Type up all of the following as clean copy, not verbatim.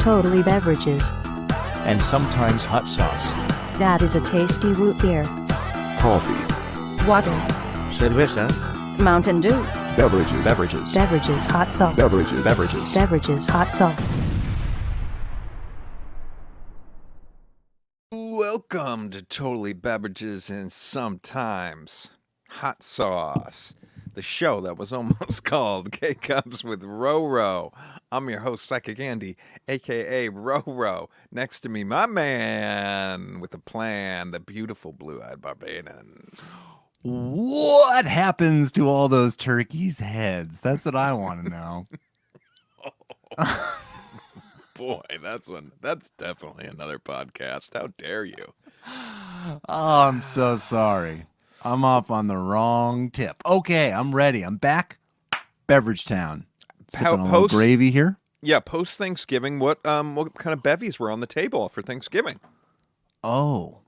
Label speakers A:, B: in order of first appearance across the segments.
A: Totally Beverages.
B: and sometimes hot sauce.
A: That is a tasty root beer.
C: Coffee.
A: Water.
C: Cerveza.
A: Mountain Dew.
C: Beverages.
A: Beverages hot sauce. Beverages hot sauce.
D: Welcome to Totally Beverages and Sometimes Hot Sauce, the show that was almost called K-Cups with Roro. I'm your host, Psychic Andy, a.k.a. Roro. Next to me, my man with a plan, the beautiful blue-eyed Barbadian.
E: What happens to all those turkeys' heads? That's what I want to know.
D: Boy, that's definitely another podcast. How dare you?
E: Oh, I'm so sorry. I'm off on the wrong tip. Okay, I'm ready. I'm back. Beverage Town. Sipping a little gravy here.
D: Yeah, post Thanksgiving, what kind of bevies were on the table for Thanksgiving?
E: Oh,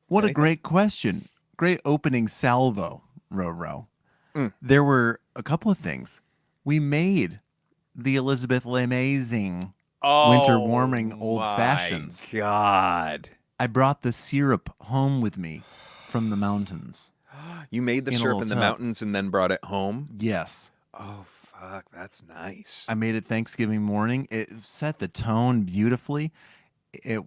E: what a great question. Great opening salvo, Roro. There were a couple of things. We made the Elizabeth L'Amazing winter warming old fashions.
D: God.
E: I brought the syrup home with me from the mountains.
D: You made the syrup in the mountains and then brought it home?
E: Yes.
D: Oh, fuck. That's nice.
E: I made it Thanksgiving morning. It set the tone beautifully. It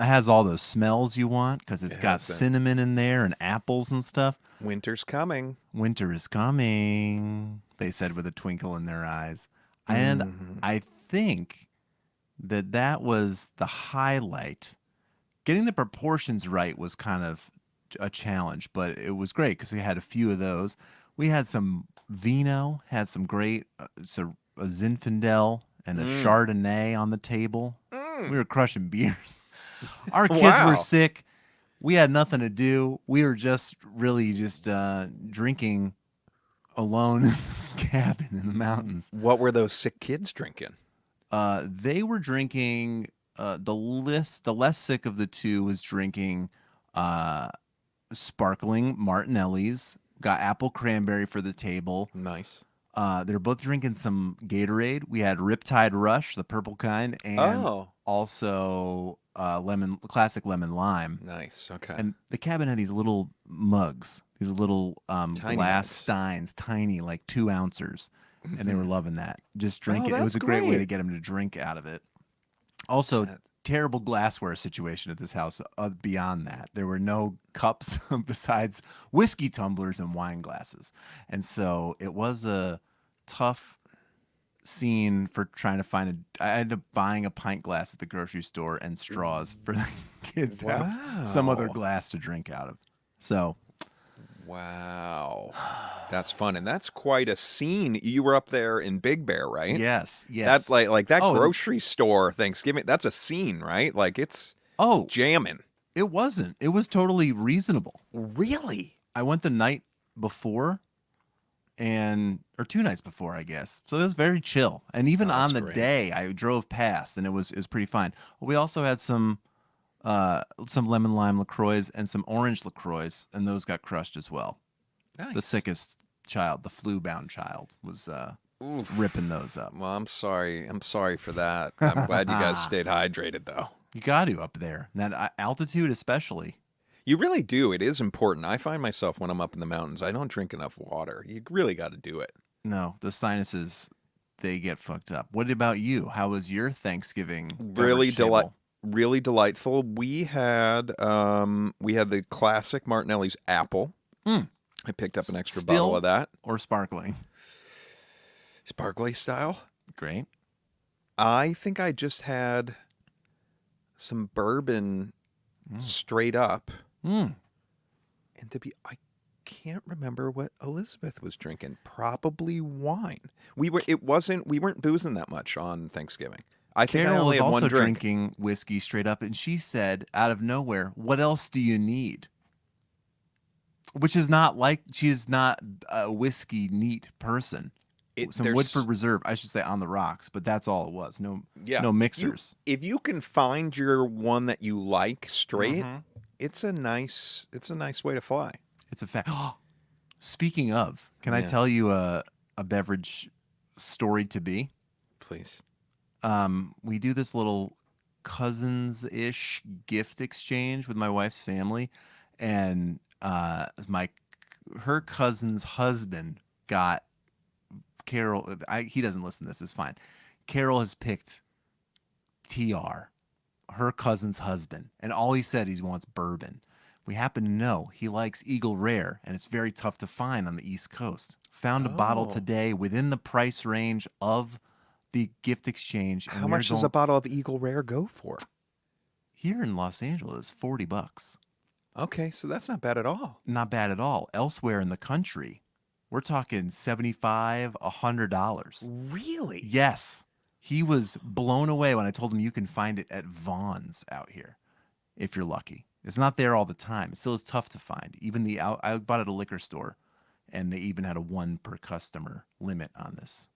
E: has all those smells you want because it's got cinnamon in there and apples and stuff.
D: Winter's coming.
E: Winter is coming, they said with a twinkle in their eyes. And I think that was the highlight. Getting the proportions right was kind of a challenge, but it was great because we had a few of those. We had some vino, had some great a Zinfandel and a Chardonnay on the table. We were crushing beers. Our kids were sick. We had nothing to do. We were just drinking alone in this cabin in the mountains.
D: What were those sick kids drinking?
E: They were drinking. The less sick of the two was drinking sparkling Martinelli's. Got apple cranberry for the table.
D: Nice.
E: They're both drinking some Gatorade. We had Riptide Rush, the purple kind, and also classic lemon lime.
D: Nice. Okay.
E: And the cabin had these little mugs, these little glass steins, tiny, like 2 ounces, and they were loving that. Just drink it. It was a great way to get them to drink out of it. Also, terrible glassware situation at this house. Beyond that, there were no cups besides whiskey tumblers and wine glasses, and so it was a tough scene for trying to find I ended up buying a pint glass at the grocery store and straws for the kids to have some other glass to drink out of. So,
D: wow, that's fun, and that's quite a scene. You were up there in Big Bear, right?
E: Yes.
D: That's like that grocery store Thanksgiving. That's a scene, right? Like it's jamming.
E: It wasn't. It was totally reasonable.
D: Really?
E: I went the night before, or 2 nights before, I guess. So it was very chill. And even on the day, I drove past, and it was pretty fine. We also had some lemon lime LaCroix and some orange LaCroix, and those got crushed as well. Nice. The sickest child, the flu-bound child, was ripping those up.
D: Well, I'm sorry. I'm sorry for that. I'm glad you guys stayed hydrated, though.
E: You got to up there. And that altitude especially.
D: You really do. It is important. I find myself when I'm up in the mountains, I don't drink enough water. You really got to do it.
E: No, the sinuses, they get fucked up. What about you? How was your Thanksgiving?
D: Really delightful. We had the classic Martinelli's apple. I picked up an extra bottle of that.
E: Or sparkling?
D: Sparkly style.
E: Great.
D: I think I just had some bourbon straight up. And I can't remember what Elizabeth was drinking. Probably wine. We weren't boozing that much on Thanksgiving. I think
E: Carol
D: I only
E: was
D: had one
E: also
D: drink.
E: drinking whiskey straight up, and she said, out of nowhere, "What else do you need?" Which is not like she's not a whiskey neat person. Some Woodford Reserve, I should say, on the rocks, but that's all it was. No mixers.
D: If you can find your one that you like straight, it's a nice way to fly.
E: It's a fact. Speaking of, can I tell you a beverage story to be?
D: Please.
E: we do this little cousins-ish gift exchange with my wife's family, and her cousin's husband got Carol. He doesn't listen to this. It's fine. Carol has picked TR, her cousin's husband, and all he said he wants bourbon. We happen to know he likes Eagle Rare, and it's very tough to find on the East Coast. Found a bottle today within the price range of the gift exchange.
D: How much does a bottle of Eagle Rare go for?
E: Here in Los Angeles, $40.
D: Okay, so that's not bad at all.
E: Not bad at all. Elsewhere in the country, we're talking $75, $100.
D: Really?
E: Yes. He was blown away when I told him you can find it at Vaughn's out here, if you're lucky. It's not there all the time. It still is tough to find. Even I bought it at a liquor store, and they even had a 1 per customer limit on this.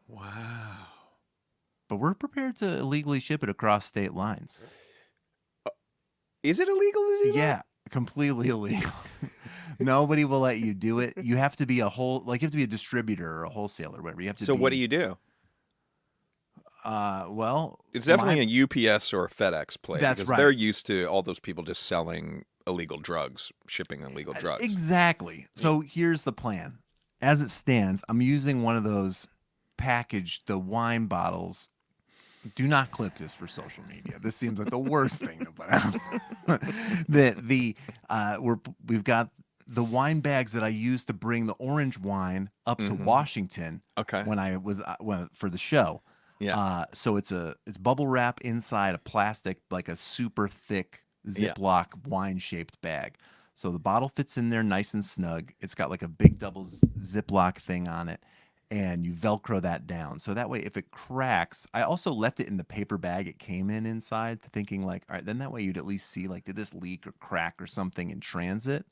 D: Wow.
E: But we're prepared to illegally ship it across state lines.
D: Is it illegal to do that?
E: Yeah, completely illegal. Nobody will let you do it. You have to be you have to be a distributor or a wholesaler or whatever. You have to.
D: So what do you do?
E: Well,
D: it's definitely a UPS or a FedEx play.
E: That's
D: because
E: right.
D: They're used to all those people just selling illegal drugs, shipping illegal drugs.
E: Exactly. So here's the plan. As it stands, I'm using one of those the wine bottles. Do not clip this for social media. This seems like the worst thing to put out. We've got the wine bags that I used to bring the orange wine up to Washington.
D: Okay.
E: When I was for the show.
D: Yeah.
E: So it's bubble wrap inside a plastic, like a super thick Ziploc wine shaped bag. So the bottle fits in there nice and snug. It's got like a big double Ziploc thing on it, and you Velcro that down. So that way, if it cracks, I also left it in the paper bag it came in inside, thinking like, all right, then that way you'd at least see like, did this leak or crack or something in transit?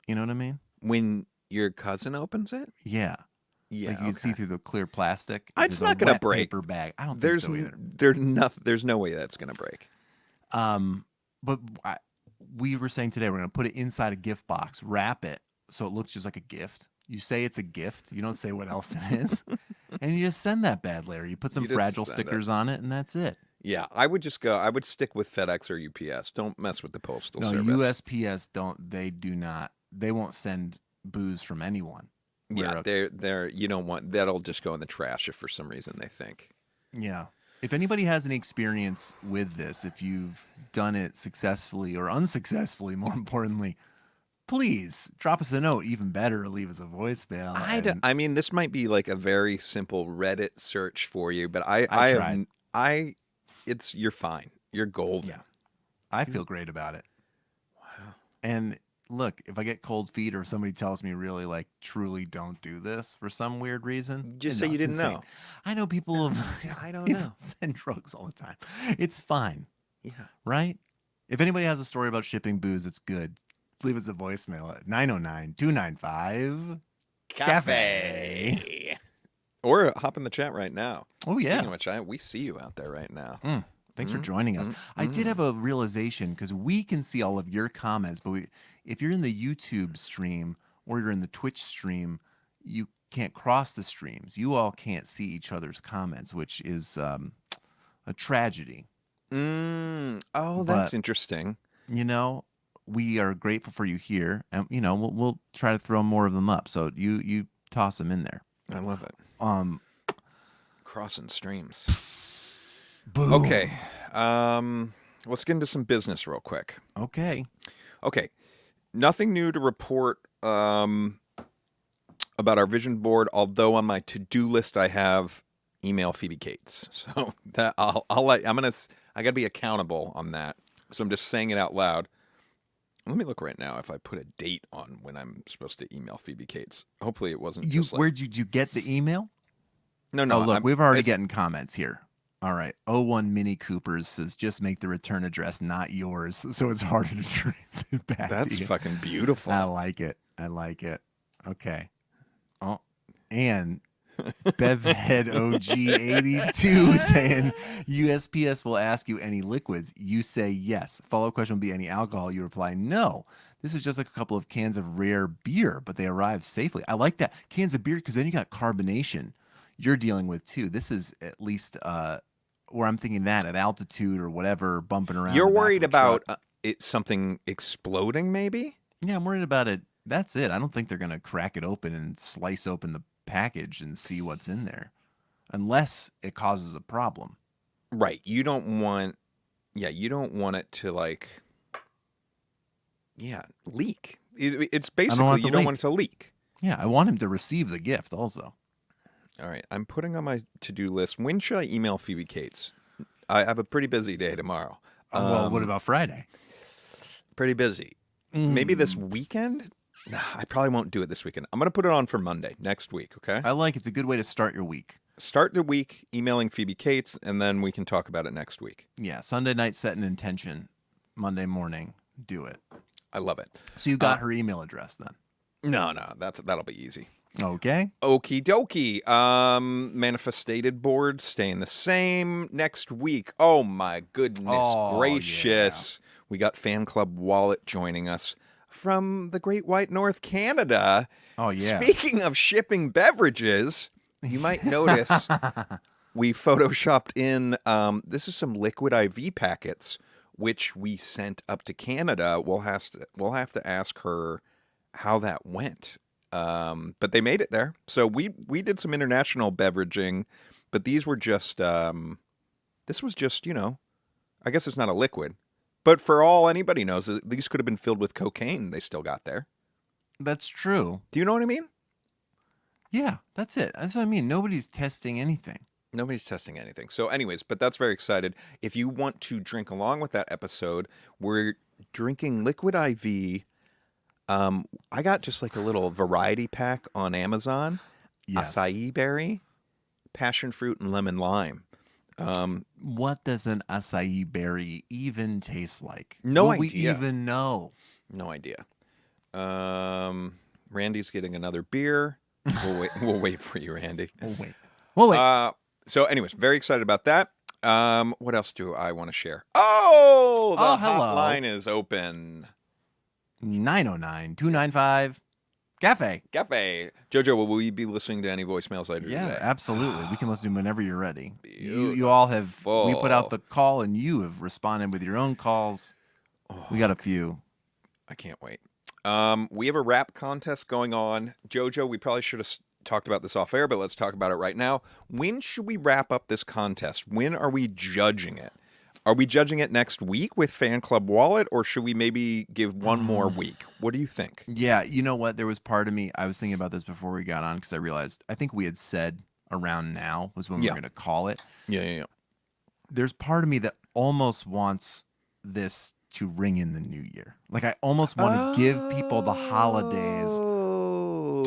E: You know what I mean?
D: When your cousin opens it?
E: Yeah.
D: Yeah,
E: like you can see through the clear plastic.
D: It's not going to break.
E: Paper bag. I don't think so either.
D: There's no way that's going to break.
E: But we were saying today we're going to put it inside a gift box, wrap it so it looks just like a gift. You say it's a gift. You don't say what else it is, and you just send that bad Larry. You put some fragile stickers on it, and that's it.
D: Yeah, I would stick with FedEx or UPS. Don't mess with the postal service.
E: USPS don't. They do not. They won't send booze from anyone.
D: Yeah, they're you don't want that'll just go in the trash if for some reason they think.
E: Yeah. If anybody has any experience with this, if you've done it successfully or unsuccessfully, more importantly, please drop us a note. Even better, leave us a voicemail.
D: I mean, this might be like a very simple Reddit search for you, but you're fine. You're golden.
E: Yeah, I feel great about it. Wow. And look, if I get cold feet or somebody tells me really like truly don't do this for some weird reason,
D: just say you didn't know.
E: I know people
D: I don't know.
E: Send drugs all the time. It's fine.
D: Yeah.
E: Right? If anybody has a story about shipping booze, it's good. Leave us a voicemail at 909-295-CAFE.
D: Or hop in the chat right now.
E: Oh, yeah.
D: Speaking of which, we see you out there right now.
E: Thanks for joining us. I did have a realization because we can see all of your comments, but if you're in the YouTube stream or you're in the Twitch stream, you can't cross the streams. You all can't see each other's comments, which is a tragedy.
D: Oh, that's interesting.
E: You know, we are grateful for you here, and you know we'll try to throw more of them up. So you toss them in there.
D: I love it. Crossing streams.
E: Boom.
D: Okay. Let's get into some business real quick.
E: Okay.
D: Nothing new to report about our vision board, although on my to-do list I have email Phoebe Cates. So that I gotta be accountable on that. So I'm just saying it out loud. Let me look right now if I put a date on when I'm supposed to email Phoebe Cates. Hopefully it wasn't just like...
E: Where did you get the email?
D: No.
E: Oh, look, we've already getting comments here. All right. 01 Mini Coopers says, just make the return address not yours, so it's harder to trace it back.
D: That's
E: to you.
D: fucking beautiful.
E: I like it. Okay. Oh, and Bevhead OG82 saying USPS will ask you any liquids. You say yes. Follow-up question will be any alcohol. You reply no. This is just like a couple of cans of rare beer, but they arrived safely. I like that. Cans of beer because then you got carbonation. you're dealing with too. This is at least where I'm thinking that at altitude or whatever, bumping around.
D: You're
E: the back
D: worried
E: of a
D: about
E: truck.
D: it something exploding, maybe?
E: Yeah, I'm worried about it. That's it. I don't think they're gonna crack it open and slice open the package and see what's in there, unless it causes a problem.
D: Right. You don't want it to leak. It's basically you don't want it to leak.
E: Yeah, I want him to receive the gift also.
D: All right. I'm putting on my to-do list. When should I email Phoebe Cates? I have a pretty busy day tomorrow.
E: Well, what about Friday?
D: Pretty busy. Maybe this weekend? Nah, I probably won't do it this weekend. I'm going to put it on for Monday, next week, okay?
E: It's a good way to start your week.
D: Start the week emailing Phoebe Cates, and then we can talk about it next week.
E: Yeah, Sunday night, set an intention. Monday morning, do it.
D: I love it.
E: So you got her email address then?
D: No, that'll be easy.
E: Okay.
D: Okie dokie. Manifested board staying the same next week. Oh my goodness gracious. Yeah. We got Fan Club Wallet joining us from the Great White North, Canada.
E: Oh yeah.
D: Speaking of shipping beverages, you might notice we photoshopped in this is some liquid IV packets which we sent up to Canada. We'll have to ask her how that went. But they made it there. So we did some international beveraging, but these were just this was just, I guess it's not a liquid. But for all anybody knows, these could have been filled with cocaine they still got there.
E: That's true.
D: Do you know what I mean?
E: Yeah, that's it. That's what I mean. Nobody's testing anything.
D: Nobody's testing anything. So anyways, but that's very excited. If you want to drink along with that episode, we're drinking liquid IV. I got just like a little variety pack on Amazon.
E: Yes.
D: Acai berry, passion fruit, and lemon lime.
E: What does an acai berry even taste like?
D: No
E: Will
D: idea.
E: we even know?
D: No idea. Randy's getting another beer. We'll wait for you, Randy.
E: We'll wait.
D: So anyways, very excited about that. What else do I want to share? Oh, the hotline is open.
E: 909-295-CAFE.
D: Jojo, will we be listening to any voicemails later today?
E: Yeah, absolutely. We can listen to them whenever you're ready. You all have, we put out the call and you have responded with your own calls. We got a few.
D: I can't wait. We have a rap contest going on. Jojo, we probably should have talked about this off air, but let's talk about it right now. When should we wrap up this contest? When are we judging it? Are we judging it next week with Fan Club Wallet, or should we maybe give one more week? What do you think?
E: Yeah, you know what? There was part of me, I was thinking about this before we got on because I realized, I think we had said around now was when we were going to call it.
D: Yeah.
E: There's part of me that almost wants this to ring in the new year. Like I almost want to give people the holidays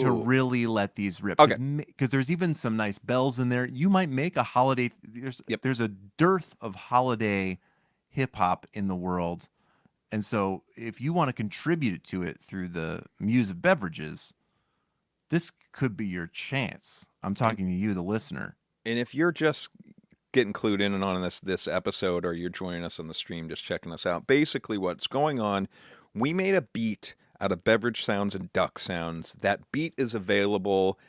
E: to really let these rip. Because there's even some nice bells in there. You might make a holiday. There's a dearth of holiday hip hop in the world. And so if you want to contribute to it through the Muse of Beverages, this could be your chance. I'm talking to you, the listener.
D: And if you're just getting clued in and on this episode, or you're joining us on the stream, just checking us out, basically what's going on, we made a beat out of beverage sounds and duck sounds. That beat is available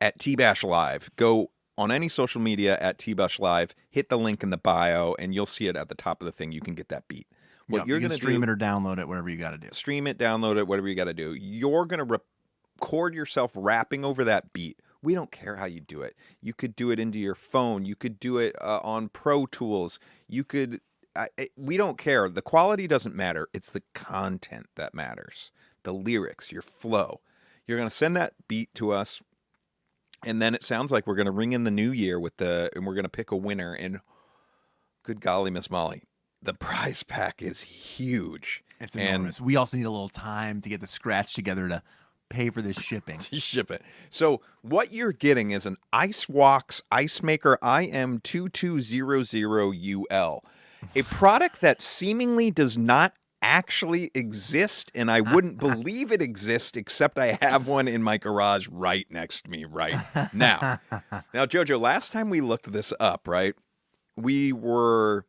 D: at TBASH Live. Go on any social media at TBASH Live, hit the link in the bio, and you'll see it at the top of the thing. You can get that beat. What you're going to
E: stream it or download it, whatever you got to do.
D: Stream it, download it, whatever you got to do. You're going to record yourself rapping over that beat. We don't care how you do it. You could do it into your phone. You could do it on Pro Tools. You could. We don't care. The quality doesn't matter. It's the content that matters. The lyrics, your flow. You're going to send that beat to us, and then it sounds like we're going to ring in the new year and we're going to pick a winner. And good golly, Miss Molly, the prize pack is huge.
E: It's enormous. We also need a little time to get the scratch together to pay for this shipping.
D: To ship it. So what you're getting is an Ice Wax Ice Maker IM2200UL, a product that seemingly does not actually exist, and I wouldn't believe it exists, except I have one in my garage right next to me right now. Now, Jojo, last time we looked this up, right, we looked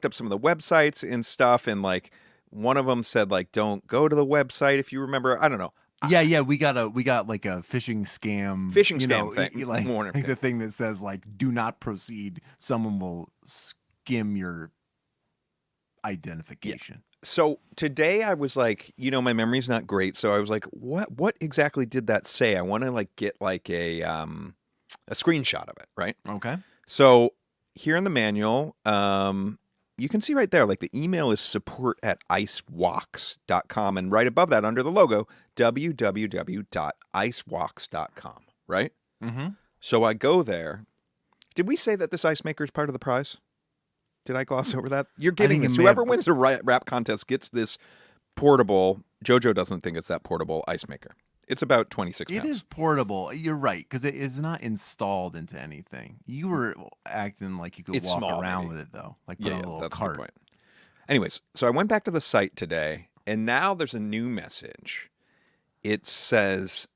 D: up some of the websites and stuff, and like one of them said, like, don't go to the website, if you remember. I don't know.
E: Yeah. We got like a phishing scam.
D: Phishing scam thing.
E: Like
D: Warner
E: the thing that says like, do not proceed. Someone will skim your identification.
D: So today I was like, my memory's not great. So I was like, what exactly did that say? I want to like get like a screenshot of it, right?
E: Okay.
D: So here in the manual, you can see right there, like the email is support@icewalks.com. And right above that under the logo, www.icewalks.com, right?
E: Mm-hmm.
D: So I go there. Did we say that this ice maker is part of the prize? Did I gloss over that? You're getting this. Whoever wins the rap contest gets this portable. JoJo doesn't think it's that portable ice maker. It's about 26 pounds.
E: It is portable. You're right, because it is not installed into anything. You were acting like you could walk around with it, though. Like put on a little
D: that's
E: cart.
D: the point. Anyways, so I went back to the site today, and now there's a new message. It says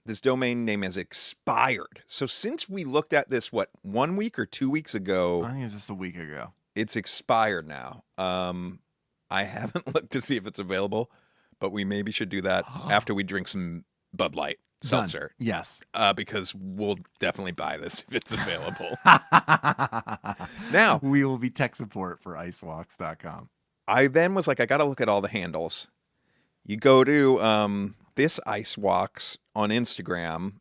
D: this domain name has expired. So since we looked at this, 1 week or 2 weeks ago?
E: I think it's just a week ago.
D: It's expired now. I haven't looked to see if it's available, but we maybe should do that after we drink some Bud Light Seltzer.
E: Yes.
D: Because we'll definitely buy this if it's available. Now,
E: we will be tech support for icewalks.com.
D: I then was like, I got to look at all the handles. You go to this Ice Walks on Instagram.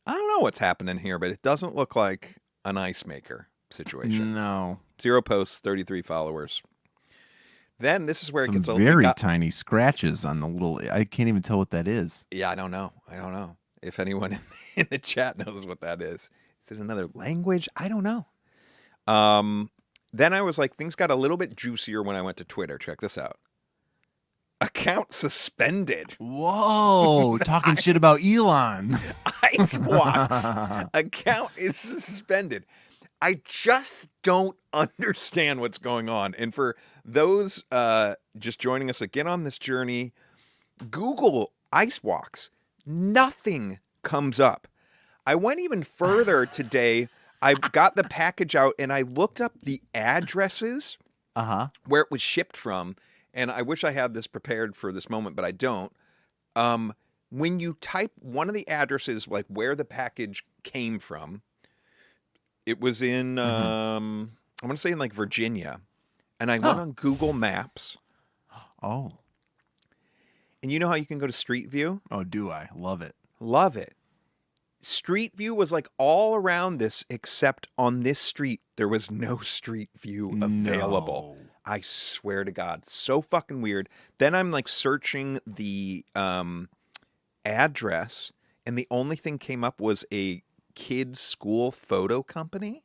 D: I don't know what's happening here, but it doesn't look like an ice maker situation.
E: No.
D: 0 posts, 33 followers. Then this is where
E: Some
D: it gets
E: very tiny scratches on the little. I can't even tell what that is.
D: Yeah, I don't know. If anyone in the chat knows what that is. Is it another language? I don't know. Then I was like, things got a little bit juicier when I went to Twitter. Check this out. Account suspended.
E: Whoa, talking shit about Elon.
D: Ice Walks account is suspended. I just don't understand what's going on. And for those just joining us again on this journey, Google Ice Walks. Nothing comes up. I went even further today. I got the package out and I looked up the addresses where it was shipped from. And I wish I had this prepared for this moment, but I don't. When you type one of the addresses, like where the package came from, it was in, I want to say in like Virginia. And I went on Google Maps.
E: Oh.
D: And you know how you can go to Street View?
E: Oh, do I? Love it.
D: Love it. Street View was like all around this, except on this street, there was no Street View available. No. I swear to God. So fucking weird. Then I'm like searching the address, and the only thing came up was a kids' school photo company.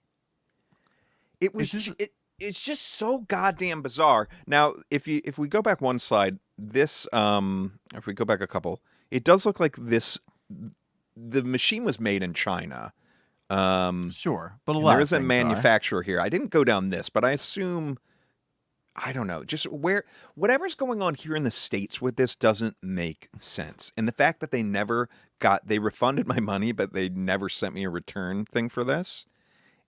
D: It was it's just so goddamn bizarre. Now, if we go back one slide, this if we go back a couple, it does look like this. The machine was made in China.
E: Sure, but there is
D: a manufacturer here. I didn't go down this, but I assume, I don't know, just whatever's going on here in the States with this doesn't make sense. And the fact that they refunded my money, but they never sent me a return thing for this.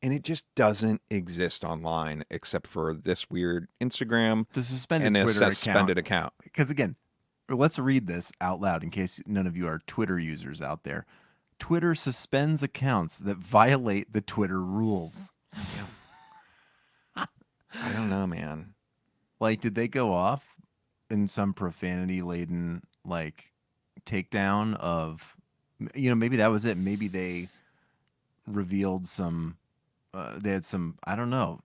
D: And it just doesn't exist online except for this weird Instagram
E: the suspended
D: and
E: Twitter
D: a suspended account.
E: Because again, let's read this out loud in case none of you are Twitter users out there. Twitter suspends accounts that violate the Twitter rules.
D: I don't know, man.
E: Like, did they go off in some profanity-laden, like, takedown of, maybe that was it. Maybe they revealed some, they had some, I don't know,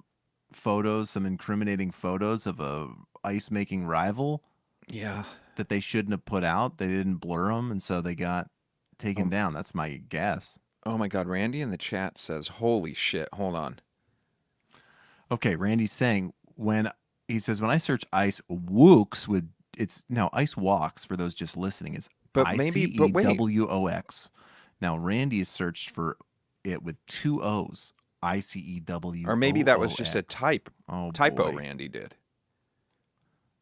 E: photos, some incriminating photos of a ice-making rival.
D: Yeah.
E: That they shouldn't have put out. They didn't blur them, and so they got taken down. That's my guess.
D: Oh, my God. Randy in the chat says, holy shit. Hold on.
E: Okay, Randy's saying, when I search Ice Wooks with, Ice Walks, for those just listening, is ICEWOX. Now, Randy has searched for it with 2 O's. ICEWOX.
D: Or maybe that was just a typo
E: boy.
D: Randy did.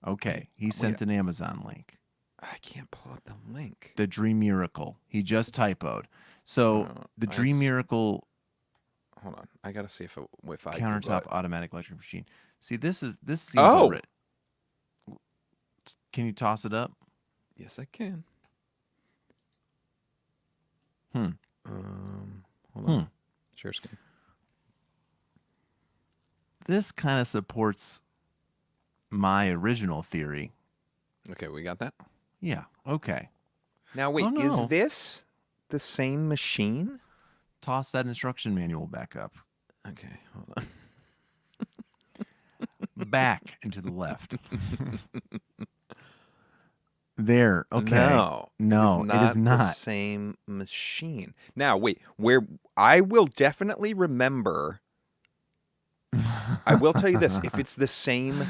E: Okay, he sent an Amazon link.
D: I can't pull up the link.
E: The Dream Miracle. He just typoed. So the Dream Miracle.
D: Hold on, I gotta see if I
E: countertop automatic electric machine. See, this seems over it. Can you toss it up?
D: Yes, I can. Hold on. Share screen.
E: This kind of supports my original theory.
D: Okay, we got that.
E: Yeah. Okay.
D: Now wait,
E: Oh, no.
D: is this the same machine?
E: Toss that instruction manual back up.
D: Okay, hold on.
E: Back and to the left. There. Okay.
D: No,
E: it is not
D: the same machine. Now, wait, where I will definitely remember. I will tell you this: if it's the same,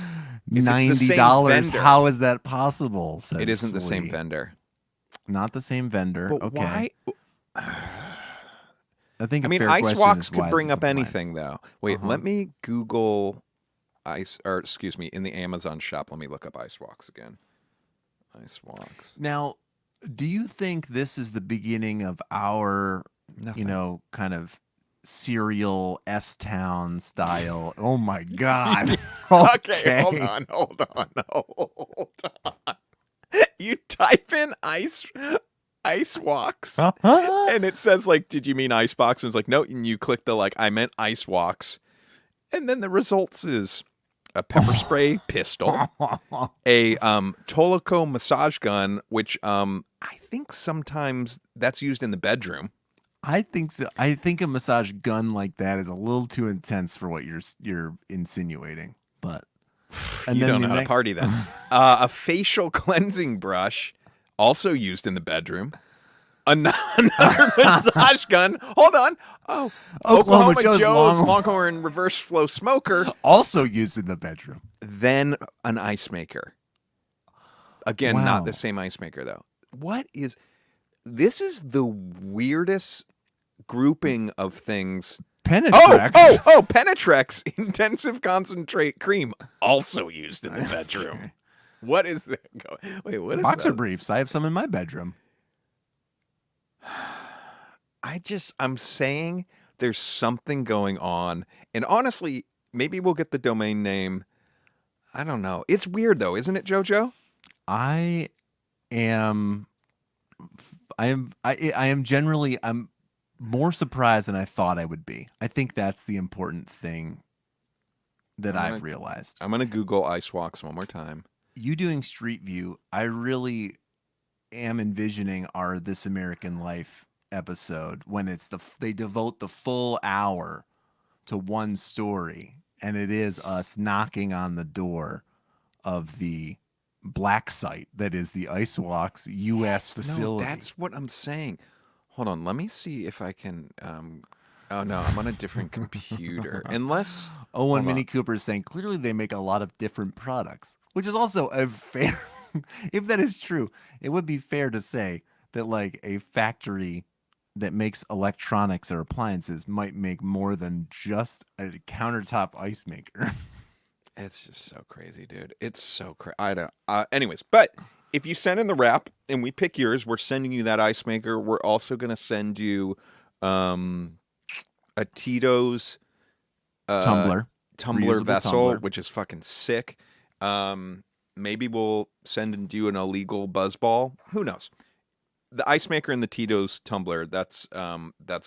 E: $90. How is that possible?
D: It isn't the same
E: Sweet.
D: vendor.
E: Not the same vendor.
D: But
E: okay.
D: why?
E: I think.
D: I mean, IceWalks could bring up anything, though. Wait, let me Google in the Amazon shop. Let me look up IceWalks again. IceWalks.
E: Now, do you think this is the beginning of our,
D: Nothing.
E: kind of serial S-Town style? Oh my God.
D: Okay, hold on. You type in IceWalks, and it says like, "Did you mean Icebox?" And it's like, no. And you click the I meant IceWalks, and then the results is a pepper spray pistol, a Tolico massage gun, which I think sometimes that's used in the bedroom.
E: I think so. I think a massage gun like that is a little too intense for what you're insinuating. But
D: you don't know how to party then. A facial cleansing brush, also used in the bedroom. Another massage gun. Hold on. Oh, Oklahoma Joe's Longhorn reverse flow smoker,
E: also used in the bedroom.
D: Then an ice maker. Again,
E: Wow.
D: not the same ice maker though. This is the weirdest grouping of things.
E: Penetrex.
D: Penetrex intensive concentrate cream, also used in the bedroom. What is that? Wait, what is
E: Boxer
D: that?
E: briefs. I have some in my bedroom.
D: I'm saying there's something going on. And honestly, maybe we'll get the domain name. I don't know. It's weird though, isn't it, JoJo?
E: I am generally, I'm more surprised than I thought I would be. I think that's the important thing that I've realized.
D: I'm going to Google IceWalks one more time.
E: You doing Street View, I really am envisioning our This American Life episode when it's they devote the full hour to one story, and it is us knocking on the door of the black site that is the IceWalks U.S. facility.
D: No, that's what I'm saying. Hold on, let me see if I can. Oh no, I'm on a different computer. Unless
E: Owen Mini Cooper is saying clearly they make a lot of different products, which is also a fair. If that is true, it would be fair to say that like a factory that makes electronics or appliances might make more than just a countertop ice maker.
D: It's just so crazy, dude. It's so crazy. I don't. Anyways, but if you send in the wrap and we pick yours, we're sending you that ice maker. We're also gonna send you a Tito's tumbler vessel,
E: tumbler.
D: which is fucking sick. Maybe we'll send you an illegal buzzball. Who knows? The ice maker and the Tito's tumbler. That's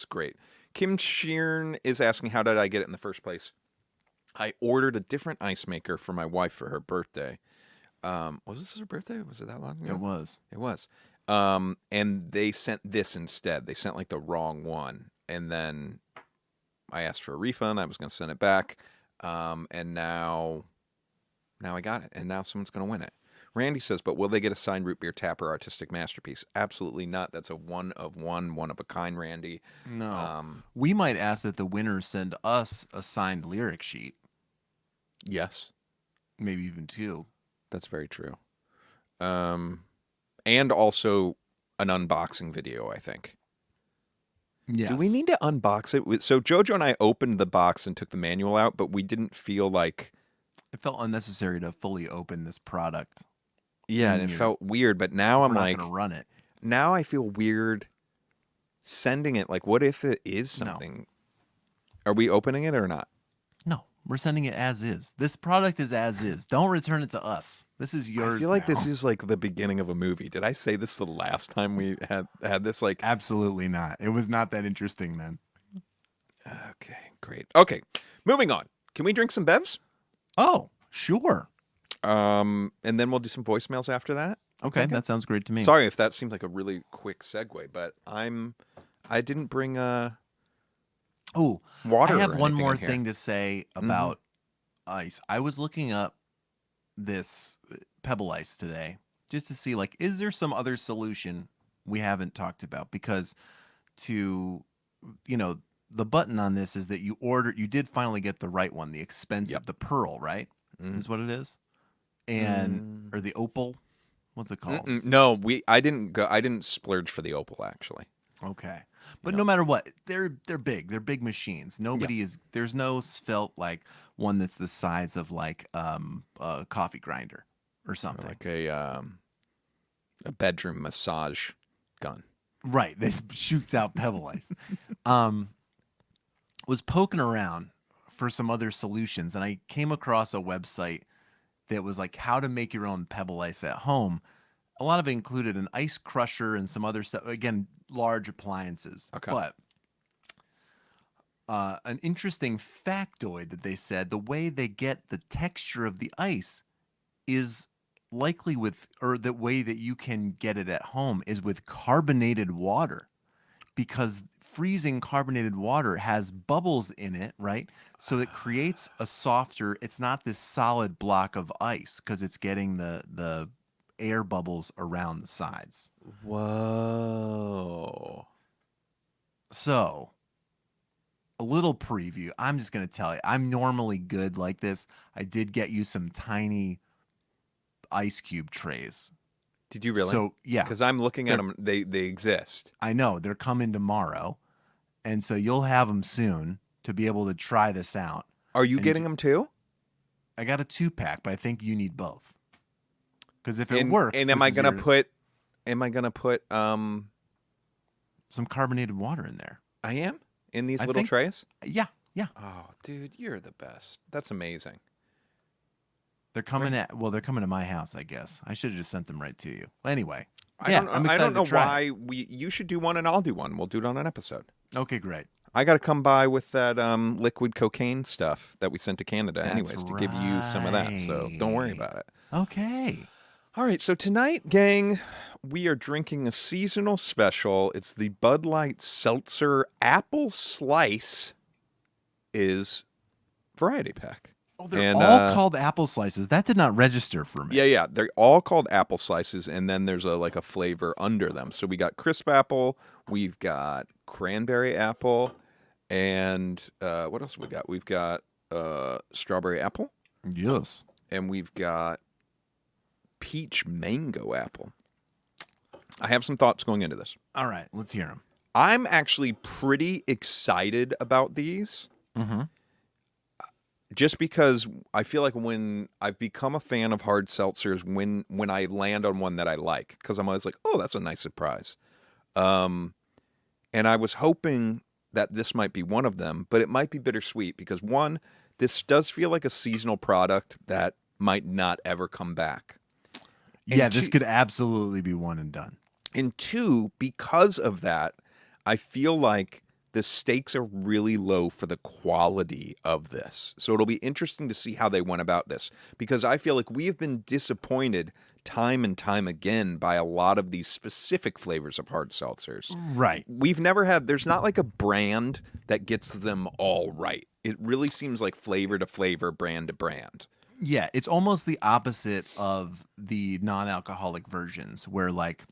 D: great. Kim Sheeran is asking, how did I get it in the first place? I ordered a different ice maker for my wife for her birthday. Was this her birthday? Was it that long ago?
E: It was.
D: It was. And they sent this instead. They sent like the wrong one. And then I asked for a refund. I was going to send it back. And now I got it. And now someone's going to win it. Randy says, but will they get a signed root beer tapper artistic masterpiece? Absolutely not. That's a one of a kind, Randy.
E: No. We might ask that the winner send us a signed lyric sheet.
D: Yes.
E: Maybe even two.
D: That's very true. And also an unboxing video, I think.
E: Yes.
D: Do we need to unbox it? So JoJo and I opened the box and took the manual out, but we didn't feel like...
E: It felt unnecessary to fully open this product.
D: Yeah, and it felt weird, but now I'm like...
E: We're not going to run it.
D: Now I feel weird sending it. Like, what if it is something?
E: No.
D: Are we opening it or not?
E: No. We're sending it as is. This product is as is. Don't return it to us. This is yours.
D: I feel like
E: now.
D: this is like the beginning of a movie. Did I say this the last time we had this? Like,
E: absolutely not. It was not that interesting then.
D: okay, great. Okay, moving on. Can we drink some bevs?
E: Oh, sure.
D: And then we'll do some voicemails after that.
E: Okay, that sounds great to me.
D: Sorry if that seemed like a really quick segue, but I didn't bring
E: water.
D: I
E: have one more thing to say about ice. I was looking up this Pebble Ice today just to see, like, is there some other solution we haven't talked about? Because the button on this is that you did finally get the right one, the expensive, the pearl, right? Is what it is, and or the opal. What's it called?
D: No, I didn't splurge for the opal actually.
E: Okay. But no matter what, they're big. They're big machines. There's no felt like one that's the size of like a coffee grinder or something.
D: Or like a bedroom massage gun.
E: Right. That shoots out Pebble Ice. Was poking around for some other solutions, and I came across a website that was like how to make your own Pebble Ice at home. A lot of it included an ice crusher and some other stuff. Again, large appliances.
D: Okay.
E: But an interesting factoid that they said, the way they get the texture of the ice is likely the way that you can get it at home is with carbonated water, because freezing carbonated water has bubbles in it, right? So it creates a softer, it's not this solid block of ice because it's getting the air bubbles around the sides.
D: Whoa.
E: So, a little preview. I'm just going to tell you, I'm normally good like this. I did get you some tiny ice cube trays.
D: Did you really?
E: So, yeah.
D: Because I'm looking at them. They exist.
E: I know. They're coming tomorrow. And so you'll have them soon to be able to try this out.
D: Are you getting them too?
E: I got a 2-pack, but I think you need both. Because if it works,
D: and am I gonna put some
E: carbonated water in there?
D: I am in these little trays.
E: Yeah.
D: Oh, dude, you're the best. That's amazing.
E: They're coming they're coming to my house, I guess. I should have just sent them right to you. Anyway,
D: I don't know why you should do one and I'll do one. We'll do it on an episode.
E: Okay, great.
D: I got to come by with that liquid cocaine stuff that we sent to Canada anyways to give you some of that. So don't worry about it.
E: Okay.
D: All right, so tonight, gang, we are drinking a seasonal special. It's the Bud Light Seltzer Apple Slice is variety pack.
E: Oh, they're all called apple slices. That did not register for me.
D: Yeah. They're all called apple slices, and then there's a flavor under them. So we got crisp apple, we've got cranberry apple, and what else have we got? We've got strawberry apple.
E: Yes.
D: And we've got peach mango apple. I have some thoughts going into this.
E: All right, let's hear them.
D: I'm actually pretty excited about these.
E: Mm-hmm.
D: Just because I feel like when I've become a fan of hard seltzers, when I land on one that I like, because I'm always like, oh, that's a nice surprise. And I was hoping that this might be one of them, but it might be bittersweet because one, this does feel like a seasonal product that might not ever come back.
E: And this could absolutely be one and done.
D: And two, because of that, I feel like the stakes are really low for the quality of this. So it'll be interesting to see how they went about this, because I feel like we have been disappointed time and time again by a lot of these specific flavors of hard seltzers.
E: Right.
D: There's not like a brand that gets them all right. It really seems like flavor to flavor, brand to brand.
E: Yeah, it's almost the opposite of the non-alcoholic versions where like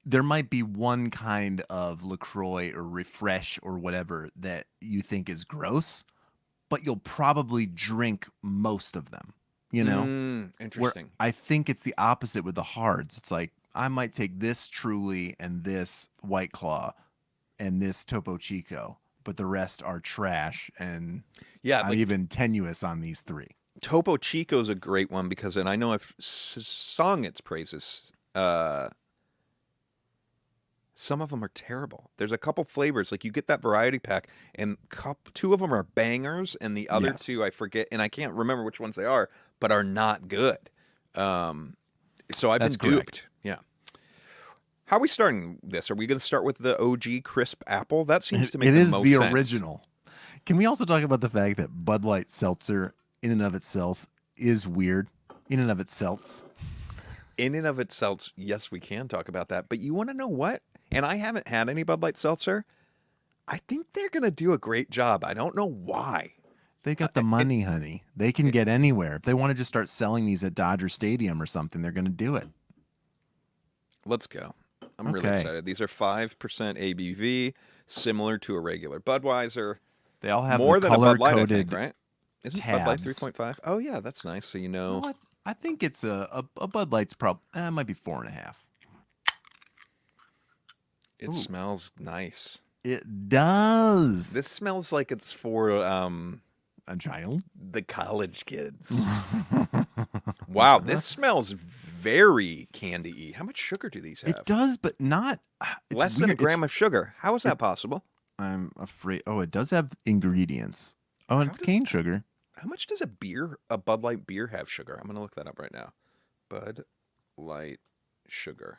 E: there might be one kind of LaCroix or Refresh or whatever that you think is gross, but you'll probably drink most of them, you know?
D: Interesting.
E: Where I think it's the opposite with the hards. It's like I might take this Truly and this White Claw and this Topo Chico, but the rest are trash, and I'm even tenuous on these three.
D: Topo Chico's a great one because, and I know I've sung its praises Some of them are terrible. There's a couple flavors. Like you get that variety pack, and two of them are bangers, and the other two I forget, and I can't remember which ones they are, but are not good. So I've been duped. Yeah. How are we starting this? Are we going to start with the OG crisp apple? That seems to make the most sense.
E: It is the original. Can we also talk about the fact that Bud Light Seltzer, in and of itself, is weird? In and of itself.
D: In and of itself, yes, we can talk about that. But you want to know what? And I haven't had any Bud Light Seltzer. I think they're going to do a great job. I don't know why.
E: They got the money, honey. They can get anywhere. If they want to just start selling these at Dodger Stadium or something, they're going to do it.
D: Let's go. I'm really excited. These are 5% ABV, similar to a regular Budweiser.
E: They all have
D: more
E: the
D: than a Bud Light, I
E: color-coded
D: think, right? Isn't Bud Light 3.5? Oh, yeah, that's nice. So you know.
E: Well, I think it's a Bud Light's probably it might be 4.5.
D: It smells nice.
E: It does.
D: This smells like it's for
E: a child,
D: the college kids. Wow, this smells very candy-y. How much sugar do these have?
E: It does, but not
D: less than a gram of sugar. How is that possible?
E: I'm afraid. Oh, it does have ingredients. Oh, and it's cane sugar.
D: How much does a Bud Light beer have sugar? I'm going to look that up right now. Bud Light sugar.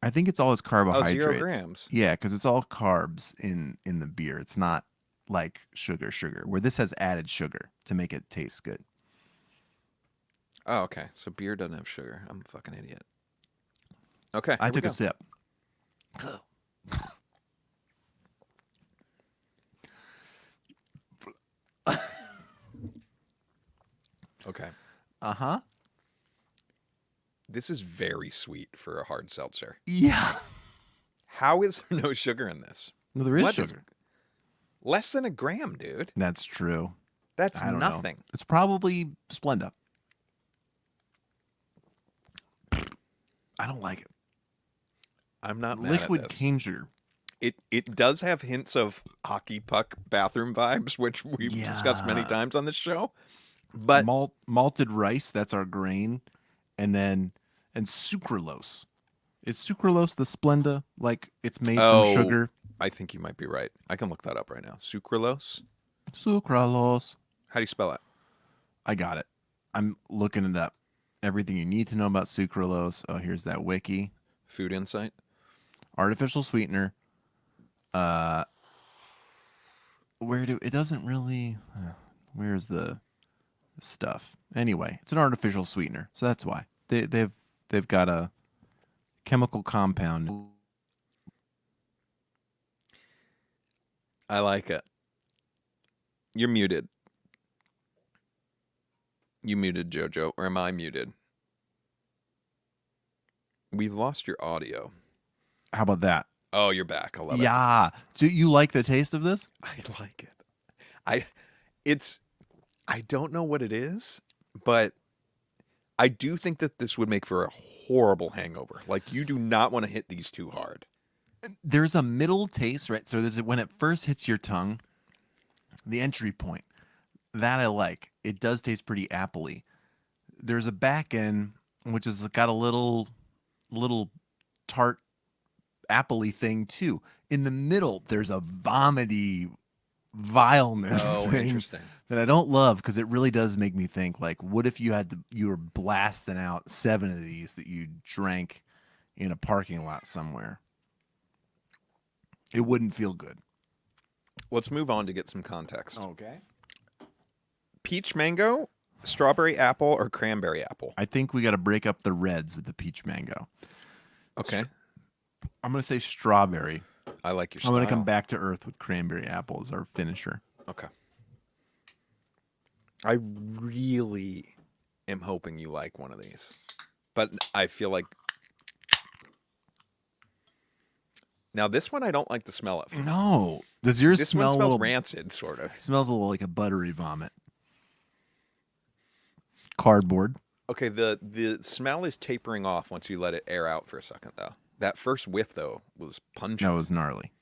E: I think it's all its carbohydrates.
D: 0 grams.
E: Yeah, because it's all carbs in the beer. It's not like sugar, where this has added sugar to make it taste good.
D: Oh, okay. So beer doesn't have sugar. I'm a fucking idiot. Okay.
E: I took a sip.
D: Okay.
E: Uh-huh.
D: This is very sweet for a hard seltzer.
E: Yeah.
D: How is there no sugar in this?
E: No, there is sugar.
D: Less than a gram, dude.
E: That's true.
D: That's
E: I don't
D: nothing.
E: know. It's probably Splenda. I don't like it.
D: I'm not mad
E: Liquid
D: at this.
E: cane sugar.
D: It does have hints of hockey puck bathroom vibes, which we've discussed many times on this show. But
E: malted rice, that's our grain, and sucralose. Is sucralose the Splenda? Like it's made from sugar?
D: I think you might be right. I can look that up right now. Sucralose?
E: Sucralose.
D: How do you spell it?
E: I got it. I'm looking it up. Everything you need to know about sucralose. Oh, here's that wiki.
D: Food Insight.
E: Artificial sweetener. It doesn't really. Where's the stuff? Anyway, it's an artificial sweetener, so that's why they've got a chemical compound.
D: I like it. You're muted. You muted, Jojo, or am I muted? We've lost your audio.
E: How about that?
D: Oh, you're back. I love it.
E: Yeah. Do you like the taste of this?
D: I like it. I don't know what it is, but I do think that this would make for a horrible hangover. Like you do not want to hit these too hard.
E: There's a middle taste, right? So when it first hits your tongue, the entry point, that I like. It does taste pretty appley. There's a back end, which has got a little tart appley thing too. In the middle, there's a vomity vileness thing
D: interesting.
E: that I don't love because it really does make me think like, what if you were blasting out 7 of these that you drank in a parking lot somewhere? It wouldn't feel good.
D: Let's move on to get some context.
E: Okay.
D: Peach mango, strawberry apple, or cranberry apple?
E: I think we got to break up the reds with the peach mango.
D: Okay.
E: I'm going to say strawberry.
D: I like your
E: I'm
D: style.
E: going to come back to earth with cranberry apple as our finisher.
D: Okay. I really am hoping you like one of these. But I feel like... Now, this one I don't like the smell of.
E: No. Does yours
D: this
E: smell
D: one
E: a
D: smells
E: little
D: rancid, sort of.
E: It smells a little like a buttery vomit. Cardboard.
D: Okay, the smell is tapering off once you let it air out for a second, though. That first whiff, though, was pungent.
E: That was gnarly.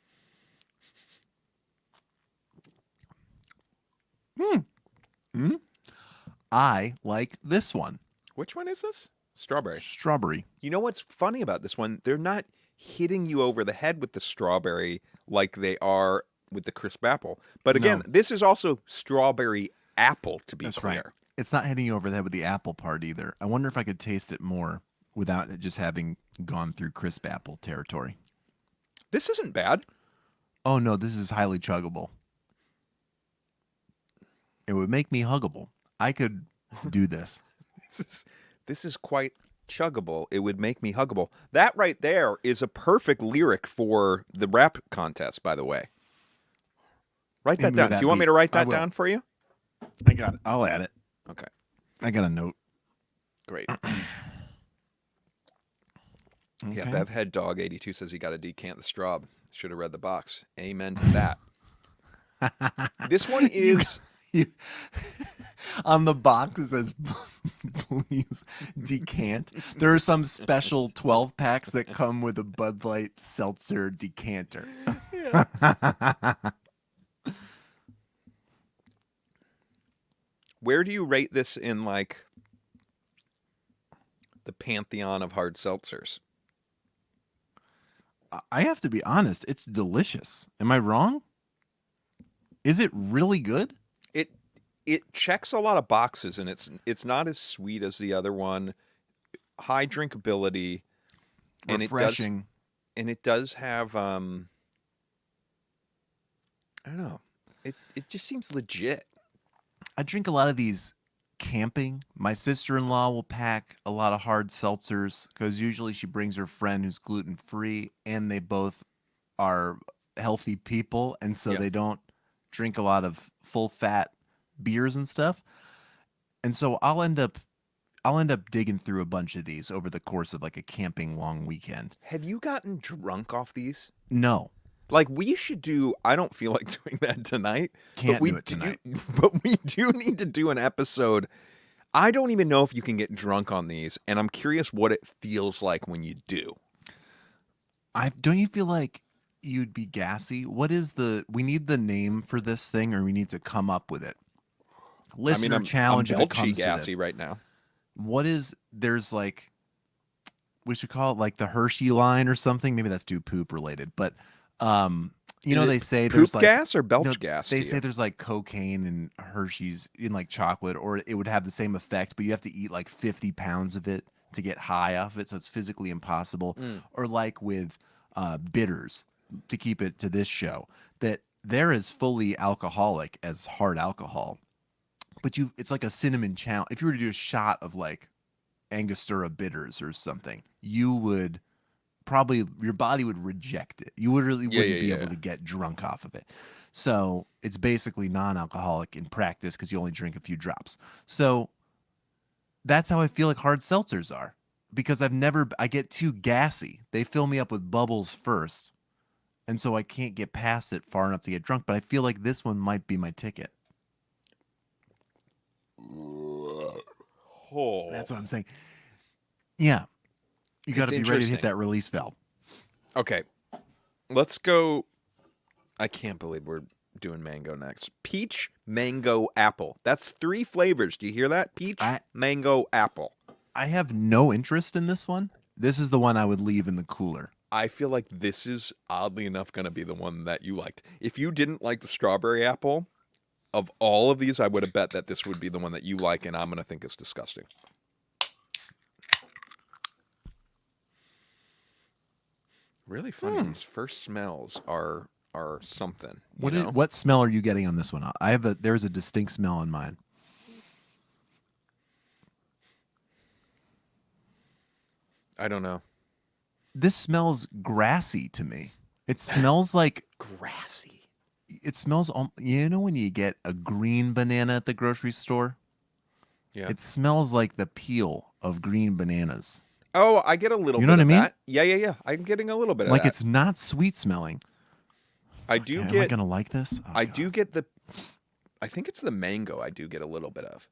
E: I like this one.
D: Which one is this? Strawberry.
E: Strawberry.
D: You know what's funny about this one? They're not hitting you over the head with the strawberry like they are with the crisp apple. But again,
E: No.
D: this is also strawberry apple, to be
E: That's
D: clear.
E: right. It's not hitting you over the head with the apple part either. I wonder if I could taste it more without it just having gone through crisp apple territory.
D: This isn't bad.
E: Oh, no, this is highly chuggable. It would make me huggable. I could do this.
D: This is quite chuggable. It would make me huggable. That right there is a perfect lyric for the rap contest, by the way. Write that down. Do you want me to write that down for you?
E: I got it. I'll add it.
D: Okay.
E: I got a note.
D: Great.
E: Okay.
D: Yeah, Bevhead Dog 82 says he got to decant the straw. Should have read the box. Amen to that. This one is...
E: On the box it says, please decant. There are some special 12 packs that come with a Bud Light Seltzer decanter.
D: Yeah. Where do you rate this in, like, the pantheon of hard seltzers?
E: I have to be honest, it's delicious. Am I wrong? Is it really good?
D: It checks a lot of boxes, and it's not as sweet as the other one. High drinkability, and
E: refreshing.
D: It does have I don't know. It just seems legit.
E: I drink a lot of these camping. My sister-in-law will pack a lot of hard seltzers because usually she brings her friend who's gluten-free, and they both are healthy people, and so they don't drink a lot of full-fat beers and stuff. And so I'll end up digging through a bunch of these over the course of like a camping long weekend.
D: Have you gotten drunk off these?
E: No.
D: Like, we should do, I don't feel like doing that tonight.
E: Can't do it tonight.
D: But we do need to do an episode. I don't even know if you can get drunk on these, and I'm curious what it feels like when you do.
E: Don't you feel like you'd be gassy? We need the name for this thing, or we need to come up with it. Listener challenge.
D: I'm belchy gassy right now.
E: There's like, we should call it like the Hershey line or something. Maybe that's too poop related, but they say there's like
D: gas or belch gas.
E: They say there's like cocaine and Hershey's in like chocolate, or it would have the same effect, but you have to eat like 50 pounds of it to get high off it, so it's physically impossible. Or like with bitters, to keep it to this show, that they're as fully alcoholic as hard alcohol. But it's like a cinnamon challenge. If you were to do a shot of like Angostura bitters or something, you would probably, your body would reject it. You wouldn't be able to get drunk off of it. So it's basically non-alcoholic in practice because you only drink a few drops. So that's how I feel like hard seltzers are, because I get too gassy. They fill me up with bubbles first, and so I can't get past it far enough to get drunk. But I feel like this one might be my ticket.
D: Oh.
E: That's what I'm saying. Yeah. You got to be ready to hit that release valve.
D: Okay. Let's go. I can't believe we're doing mango next. Peach, mango, apple. That's 3 flavors. Do you hear that? Peach, mango, apple.
E: I have no interest in this one. This is the one I would leave in the cooler.
D: I feel like this is oddly enough going to be the one that you liked. If you didn't like the strawberry apple, of all of these, I would have bet that this would be the one that you like, and I'm going to think it's disgusting. Really funny. These first smells are something.
E: What smell are you getting on this one? There's a distinct smell in mine.
D: I don't know.
E: This smells grassy to me. It smells like
D: grassy.
E: It smells, when you get a green banana at the grocery store?
D: Yeah.
E: It smells like the peel of green bananas.
D: Oh, I get a little bit of that. Yeah. I'm getting a little bit of that.
E: Like, it's not sweet smelling.
D: Am I going
E: to like this?
D: I do get I think it's the mango I do get a little bit of.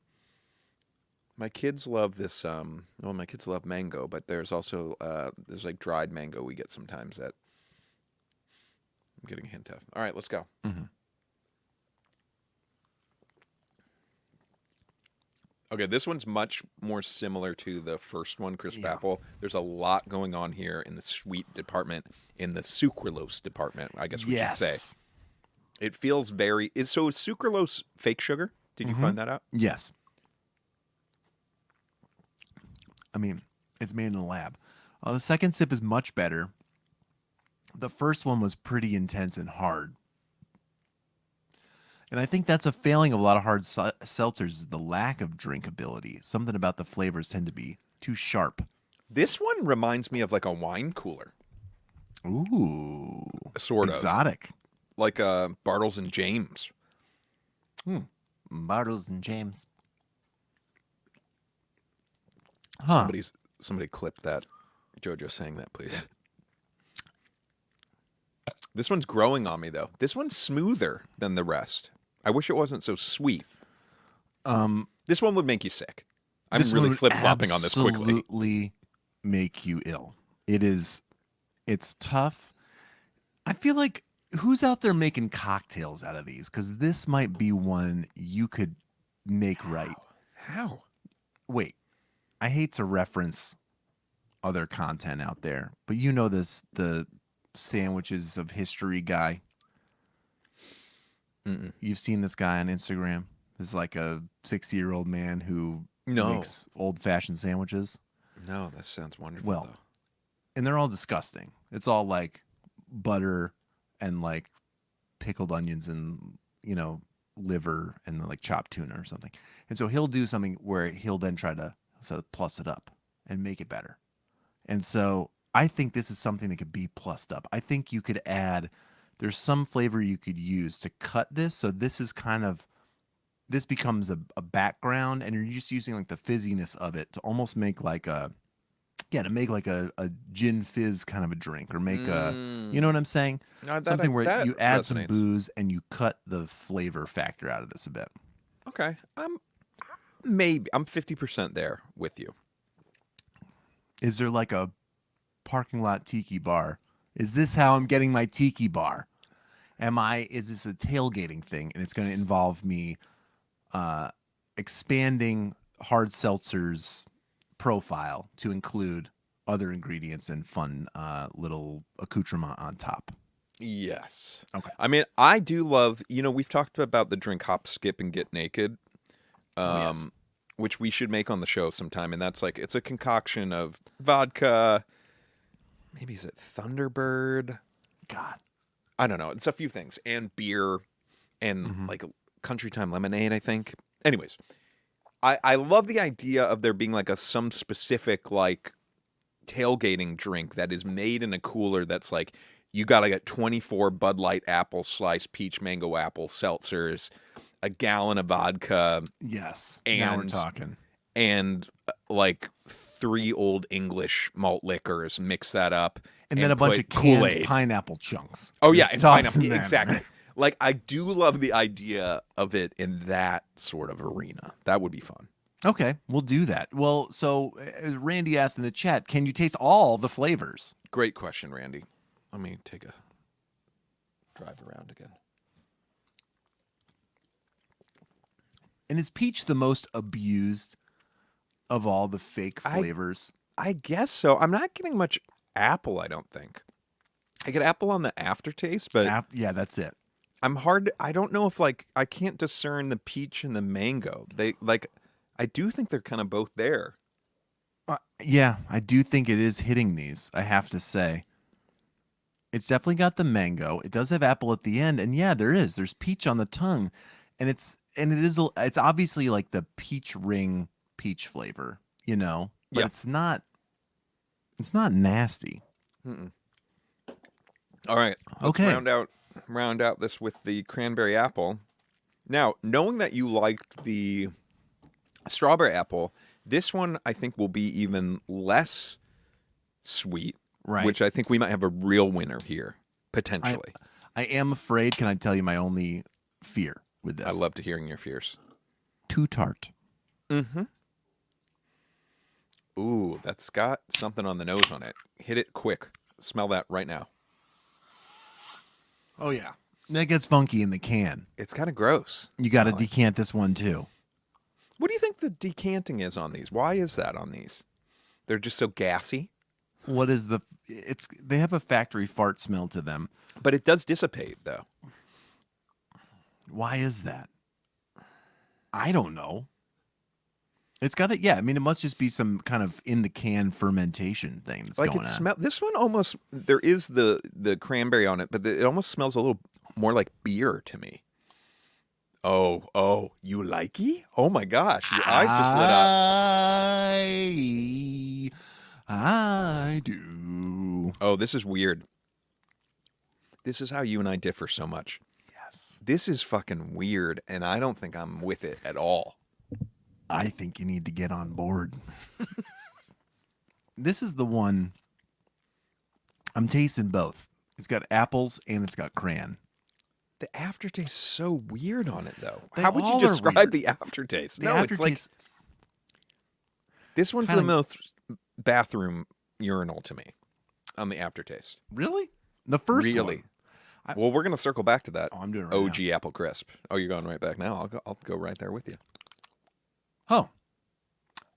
D: My kids love this, my kids love mango, but there's also, there's like dried mango we get sometimes that I'm getting a hint of. All right, let's go.
E: Mm-hmm.
D: Okay, this one's much more similar to the first one, crisp
E: Yeah.
D: apple. There's a lot going on here in the sweet department, in the sucralose department, I guess we should say. It feels very... So is sucralose fake sugar? Did you find that out?
E: Yes. I mean, it's made in a lab. The second sip is much better. The first one was pretty intense and hard. And I think that's a failing of a lot of hard seltzers is the lack of drinkability. Something about the flavors tend to be too sharp.
D: This one reminds me of like a wine cooler.
E: Ooh.
D: Sort of.
E: Exotic.
D: Like Bartles and James.
E: Bartles and James. Huh.
D: Somebody clip that. JoJo saying that, please. This one's growing on me, though. This one's smoother than the rest. I wish it wasn't so sweet. This one would make you sick. I'm really flip-flopping on this quickly.
E: Absolutely make you ill. It's tough. I feel like who's out there making cocktails out of these? Because this might be one you could make right.
D: How?
E: Wait, I hate to reference other content out there, but you know this, the sandwiches of history guy.
D: Mm-mm.
E: You've seen this guy on Instagram. This is like a 60-year-old man who makes old-fashioned sandwiches.
D: No, that sounds wonderful,
E: Well,
D: though.
E: and they're all disgusting. It's all like butter and like pickled onions and, liver and like chopped tuna or something. And so he'll do something where he'll then try to plus it up and make it better. And so I think this is something that could be plussed up. I think you could there's some flavor you could use to cut this. So this becomes a background and you're just using like the fizziness of it to almost make like a gin fizz kind of a drink or make you know what I'm saying? Something where you add some booze and you cut the flavor factor out of this a bit.
D: Okay. I'm 50% there with you.
E: Is there like a parking lot tiki bar? Is this how I'm getting my tiki bar? Is this a tailgating thing? And it's going to involve me expanding hard seltzer's profile to include other ingredients and fun little accoutrement on top.
D: Yes.
E: Okay.
D: I mean, I do love, we've talked about the drink hop, skip, and get naked,
E: Yes.
D: which we should make on the show sometime. And that's like, it's a concoction of vodka. Maybe is it Thunderbird?
E: God.
D: I don't know. It's a few things. And beer and like Country Time lemonade, I think. Anyways, I love the idea of there being like some specific like tailgating drink that is made in a cooler that's like, you got to get 24 Bud Light apple slice, peach mango apple seltzers, a gallon of vodka.
E: Yes.
D: And,
E: now we're talking.
D: And like 3 Old English malt liquors, mix that up.
E: And then a bunch of canned
D: Kool-Aid.
E: pineapple chunks.
D: Oh, yeah. And
E: Toss
D: pineapple.
E: in there.
D: Exactly. Like, I do love the idea of it in that sort of arena. That would be fun.
E: Okay, we'll do that. Well, so Randy asked in the chat, can you taste all the flavors?
D: Great question, Randy. Let me take a drive around again.
E: And is peach the most abused of all the fake flavors?
D: I guess so. I'm not getting much apple, I don't think. I get apple on the aftertaste, but
E: yeah, that's it.
D: I don't know if I can't discern the peach and the mango. I do think they're kind of both there.
E: Yeah, I do think it is hitting these, I have to say. It's definitely got the mango. It does have apple at the end, and yeah, there's peach on the tongue, and it's obviously like the peach ring peach flavor, but
D: Yeah.
E: it's not nasty.
D: Mm-mm. All right. Let's
E: Okay.
D: round out this with the cranberry apple. Now, knowing that you liked the strawberry apple, this one I think will be even less sweet,
E: Right.
D: which I think we might have a real winner here, potentially.
E: I am afraid, can I tell you my only fear with this?
D: I love to hearing your fears.
E: Too tart.
D: Mm-hmm. Ooh, that's got something on the nose on it. Hit it quick. Smell that right now.
E: Oh, yeah. That gets funky in the can.
D: It's kind of gross.
E: You got to
D: Smelling.
E: decant this one, too.
D: What do you think the decanting is on these? Why is that on these? They're just so gassy.
E: What is they have a factory fart smell to them.
D: But it does dissipate, though.
E: Why is that? I don't know. It's got to, it must just be some kind of in the can fermentation thing that's
D: like
E: going on.
D: This one almost, there is the cranberry on it, but it almost smells a little more like beer to me. Oh, you likey? Oh my gosh, your eyes just lit up.
E: I do.
D: Oh, this is weird. This is how you and I differ so much.
E: Yes.
D: This is fucking weird, and I don't think I'm with it at all.
E: I think you need to get on board. This is the one. I'm tasting both. It's got apples and it's got cran.
D: The aftertaste is so weird on it, though.
E: They
D: How would you
E: all are
D: describe
E: weird.
D: the aftertaste?
E: The
D: It's like
E: aftertaste
D: this one's
E: kinda-
D: the most bathroom urinal to me on the aftertaste.
E: really? The first
D: Really?
E: one.
D: Well, we're gonna circle back to that.
E: Oh, I'm doing it right
D: OG apple crisp. Oh, you're going right back now. I'll go right there with you.
E: now.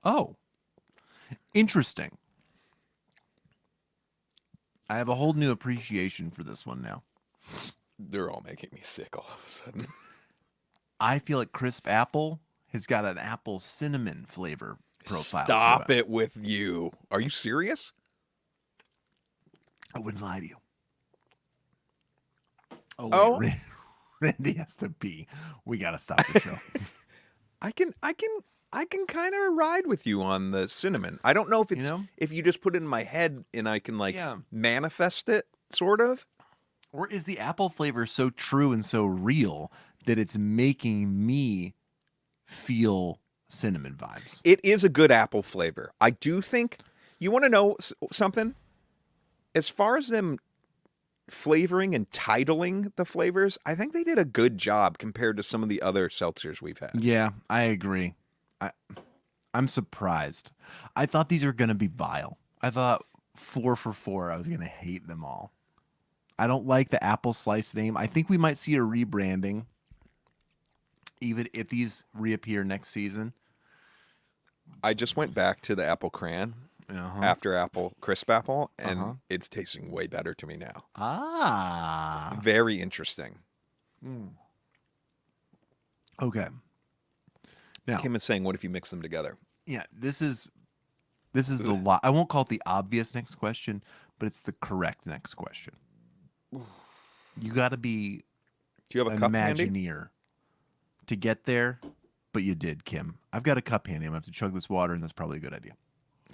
E: Oh. Interesting. I have a whole new appreciation for this one now.
D: They're all making me sick all of a sudden.
E: I feel like crisp apple has got an apple cinnamon flavor profile.
D: Stop
E: to
D: it with you. Are you serious?
E: I wouldn't lie to you.
D: Oh.
E: Wait, Randy has to pee. We got to stop the show.
D: I can kind of ride with you on the cinnamon. I don't know if it's if you just put it in my head and I can manifest it, sort of.
E: Or is the apple flavor so true and so real that it's making me feel cinnamon vibes?
D: It is a good apple flavor. I do think, you want to know something? As far as them flavoring and titling the flavors, I think they did a good job compared to some of the other seltzers we've had.
E: Yeah, I agree. I'm surprised. I thought these were going to be vile. I thought 4 for 4, I was going to hate them all. I don't like the apple slice name. I think we might see a rebranding, even if these reappear next season.
D: I just went back to the apple cran after apple crisp apple, and it's tasting way better to me now.
E: Ah.
D: Very interesting.
E: Okay. Now,
D: Kim is saying, what if you mix them together?
E: yeah, this is the I won't call it the obvious next question, but it's the correct next question. You got to be
D: Do you have a
E: an
D: cup handy?
E: Imagineer to get there, but you did, Kim. I've got a cup handy. I'm going to have to chug this water, and that's probably a good idea.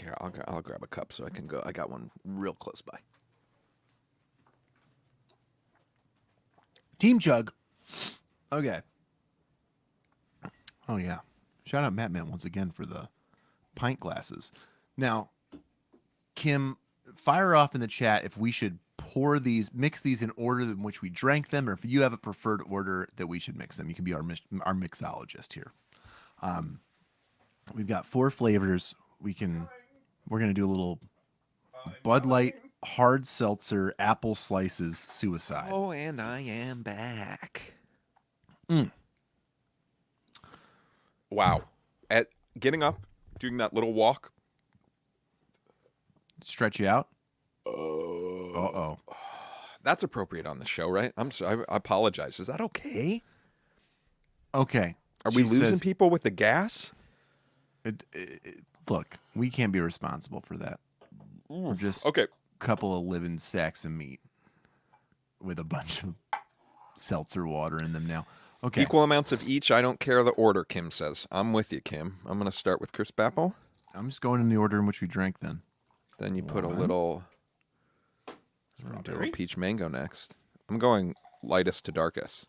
D: Here, I'll grab a cup so I can go. I got one real close by.
E: Team chug. Okay. Oh, yeah. Shout out Matt Man once again for the pint glasses. Now, Kim, fire off in the chat if we should mix these in order in which we drank them, or if you have a preferred order that we should mix them. You can be our mixologist here. We've got 4 flavors. We're going to do a little Bud Light hard seltzer apple slices suicide.
D: Oh, and I am back. Wow. At getting up, doing that little walk.
E: Stretch you out. Uh-oh.
D: That's appropriate on the show, right? I'm sorry. I apologize. Is that okay?
E: Okay.
D: Are we
E: She
D: losing
E: says-
D: people with the gas?
E: Look, we can't be responsible for that. We're just
D: Okay.
E: a couple of living sacks of meat with a bunch of seltzer water in them now. Okay.
D: Equal amounts of each. I don't care the order, Kim says. I'm with you, Kim. I'm going to start with crisp apple.
E: I'm just going in the order in which we drank then.
D: Then you put a little peach mango next. I'm going lightest to darkest.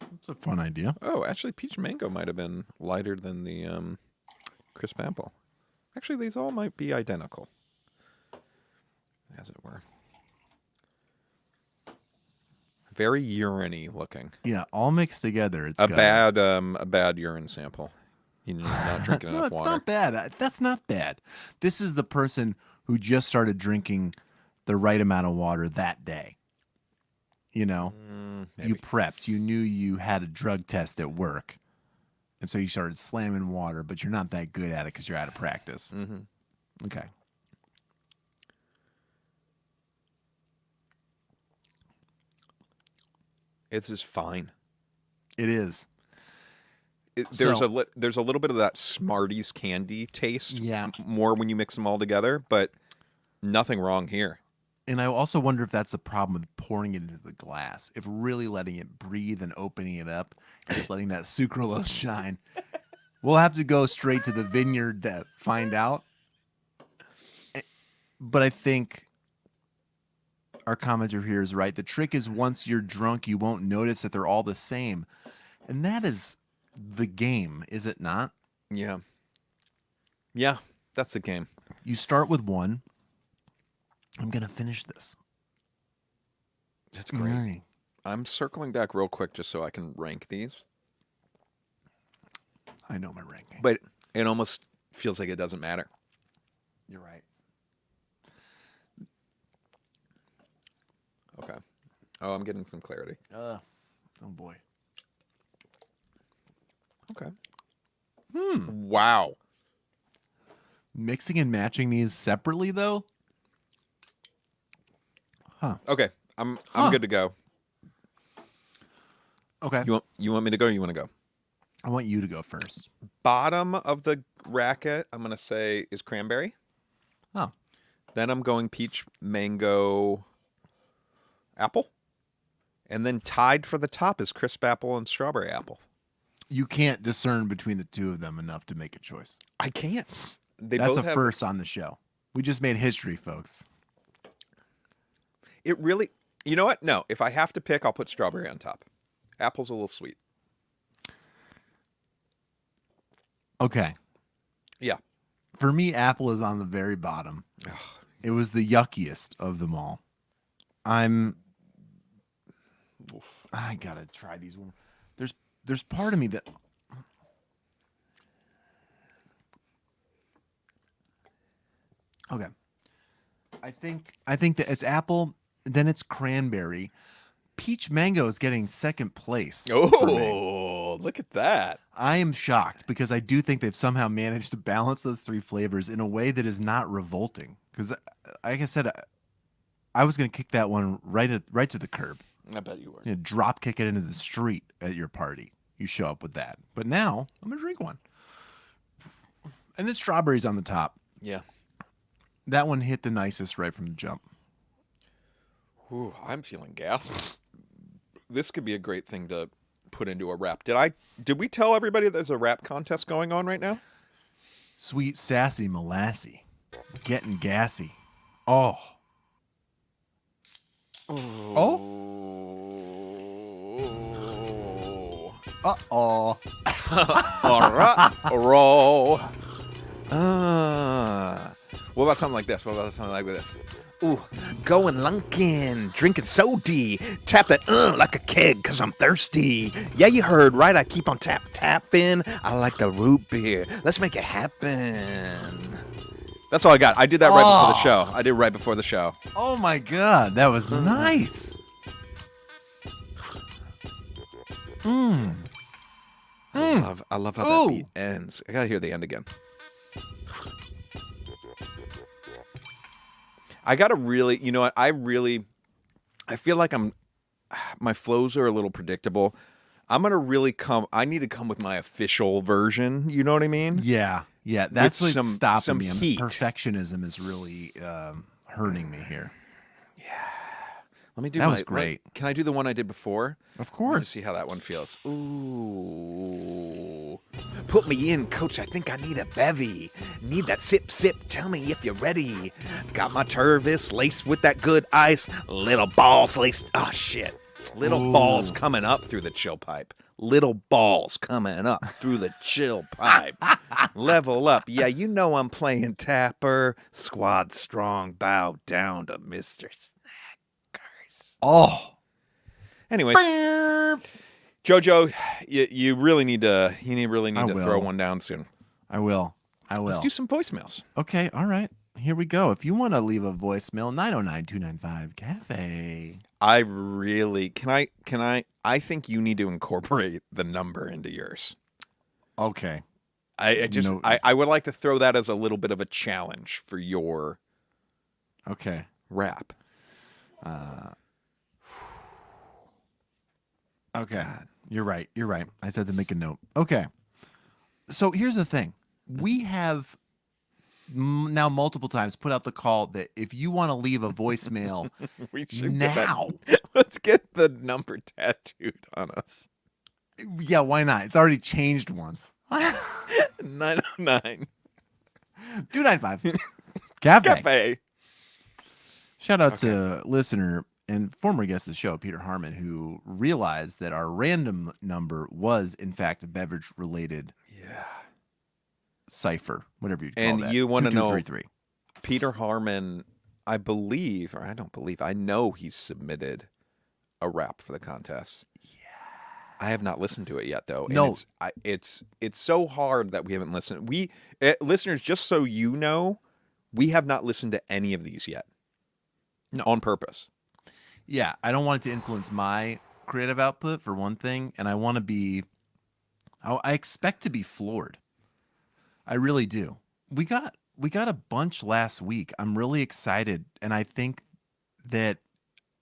E: That's a fun idea.
D: Oh, actually, peach mango might have been lighter than the crisp apple. Actually, these all might be identical, as it were. Very urine-y looking.
E: Yeah, all mixed together. It's
D: A
E: got-
D: bad urine sample. You're not drinking
E: No,
D: enough
E: it's
D: water.
E: not bad. That's not bad. This is the person who just started drinking the right amount of water that day. You know, you
D: Maybe.
E: prepped. You knew you had a drug test at work, And so you started slamming water, but you're not that good at it because you're out of practice.
D: Mm-hmm.
E: Okay.
D: It's just fine.
E: It is.
D: There's a little bit of that Smarties candy taste.
E: Yeah.
D: More when you mix them all together, but nothing wrong here.
E: And I also wonder if that's the problem with pouring it into the glass. If really letting it breathe and opening it up, just letting that sucralose shine. We'll have to go straight to the vineyard to find out. But I think our commenter here is right. The trick is once you're drunk, you won't notice that they're all the same. And that is the game, is it not?
D: Yeah. Yeah, that's the game.
E: You start with one. I'm going to finish this.
D: That's great. I'm circling back real quick just so I can rank these.
E: I know my ranking.
D: But it almost feels like it doesn't matter.
E: You're right.
D: Okay. Oh, I'm getting some clarity.
E: Oh, boy.
D: Okay. Wow.
E: Mixing and matching these separately, though? Huh.
D: Okay. I'm good to go.
E: Okay.
D: You want me to go or you want to go?
E: I want you to go first.
D: Bottom of the racket, I'm going to say is cranberry.
E: Oh.
D: Then I'm going peach, mango, apple. And then tied for the top is crisp apple and strawberry apple.
E: You can't discern between the two of them enough to make a choice.
D: I can't.
E: That's a first on the show. We just made history, folks.
D: It really, you know what? No, if I have to pick, I'll put strawberry on top. Apple's a little sweet.
E: Okay.
D: Yeah.
E: For me, apple is on the very bottom.
D: Ugh.
E: It was the yuckiest of them all. I gotta try these one. There's part of me that okay. I think that it's apple, then it's cranberry. Peach mango is getting second place.
D: Oh, look at that.
E: I am shocked because I do think they've somehow managed to balance those three flavors in a way that is not revolting. Because, like I said, I was going to kick that one right to the curb.
D: I bet you were.
E: You know, drop kick it into the street at your party. You show up with that. But now I'm going to drink one. And then strawberries on the top.
D: Yeah.
E: That one hit the nicest right from the jump.
D: Ooh, I'm feeling gassy. This could be a great thing to put into a rap. Did we tell everybody there's a rap contest going on right now?
E: Sweet sassy molassy. Getting gassy. Oh. Oh. Uh-oh.
D: All right. Roll. What about something like this? Ooh, going lunkin', drinking sody, tap that like a keg, cause I'm thirsty. Yeah, you heard right, I keep on tapping. I like the root beer. Let's make it happen. That's all I got. I did that right before the show. I did right before the show.
E: Oh my God, that was nice.
D: I love how that beat ends. I gotta hear the end again. I gotta really, you know what? I feel like my flows are a little predictable. I'm gonna really I need to come with my official version. You know what I mean?
E: Yeah. That's
D: With
E: what's stopping me.
D: heat.
E: Perfectionism is really hurting me here.
D: Let me do
E: that was great.
D: Can I do the one I did before?
E: Of course.
D: Let's see how that one feels. Ooh. Put me in, coach. I think I need a bevy. Need that sip. Tell me if you're ready. Got my Tervis laced with that good ice. Little balls laced. Oh, shit. Little balls coming up through the chill pipe. Little balls coming up through the chill pipe. Level up. Yeah, you know I'm playing Tapper. Squad strong. Bow down to Mr. Snackers.
E: Oh.
D: Anyways, Jojo, you really need to throw one down soon.
E: I will.
D: Let's do some voicemails.
E: Okay, all right. Here we go. If you want to leave a voicemail, 909-295-CAFE.
D: I think you need to incorporate the number into yours.
E: Okay.
D: I would like to throw that as a little bit of a challenge for your
E: Okay.
D: rap.
E: Okay. You're right. I just had to make a note. Okay. So here's the thing. We have now multiple times put out the call that if you want to leave a voicemail
D: We should
E: now.
D: Let's get the number tattooed on us.
E: Yeah, why not? It's already changed once.
D: 909
E: 295 Cafe.
D: Cafe.
E: Shout out to listener and former guest of the show, Peter Harmon, who realized that our random number was, in fact, a beverage-related cipher, whatever you'd call
D: And
E: that.
D: you want to know,
E: 2233.
D: Peter Harmon, I know he's submitted a rap for the contest. I have not listened to it yet, though. And
E: No.
D: it's so hard that we haven't listened. Listeners, just so you know, we have not listened to any of these yet.
E: No.
D: On purpose.
E: Yeah, I don't want it to influence my creative output, for one thing, and I expect to be floored. I really do. We got a bunch last week. I'm really excited, and I think that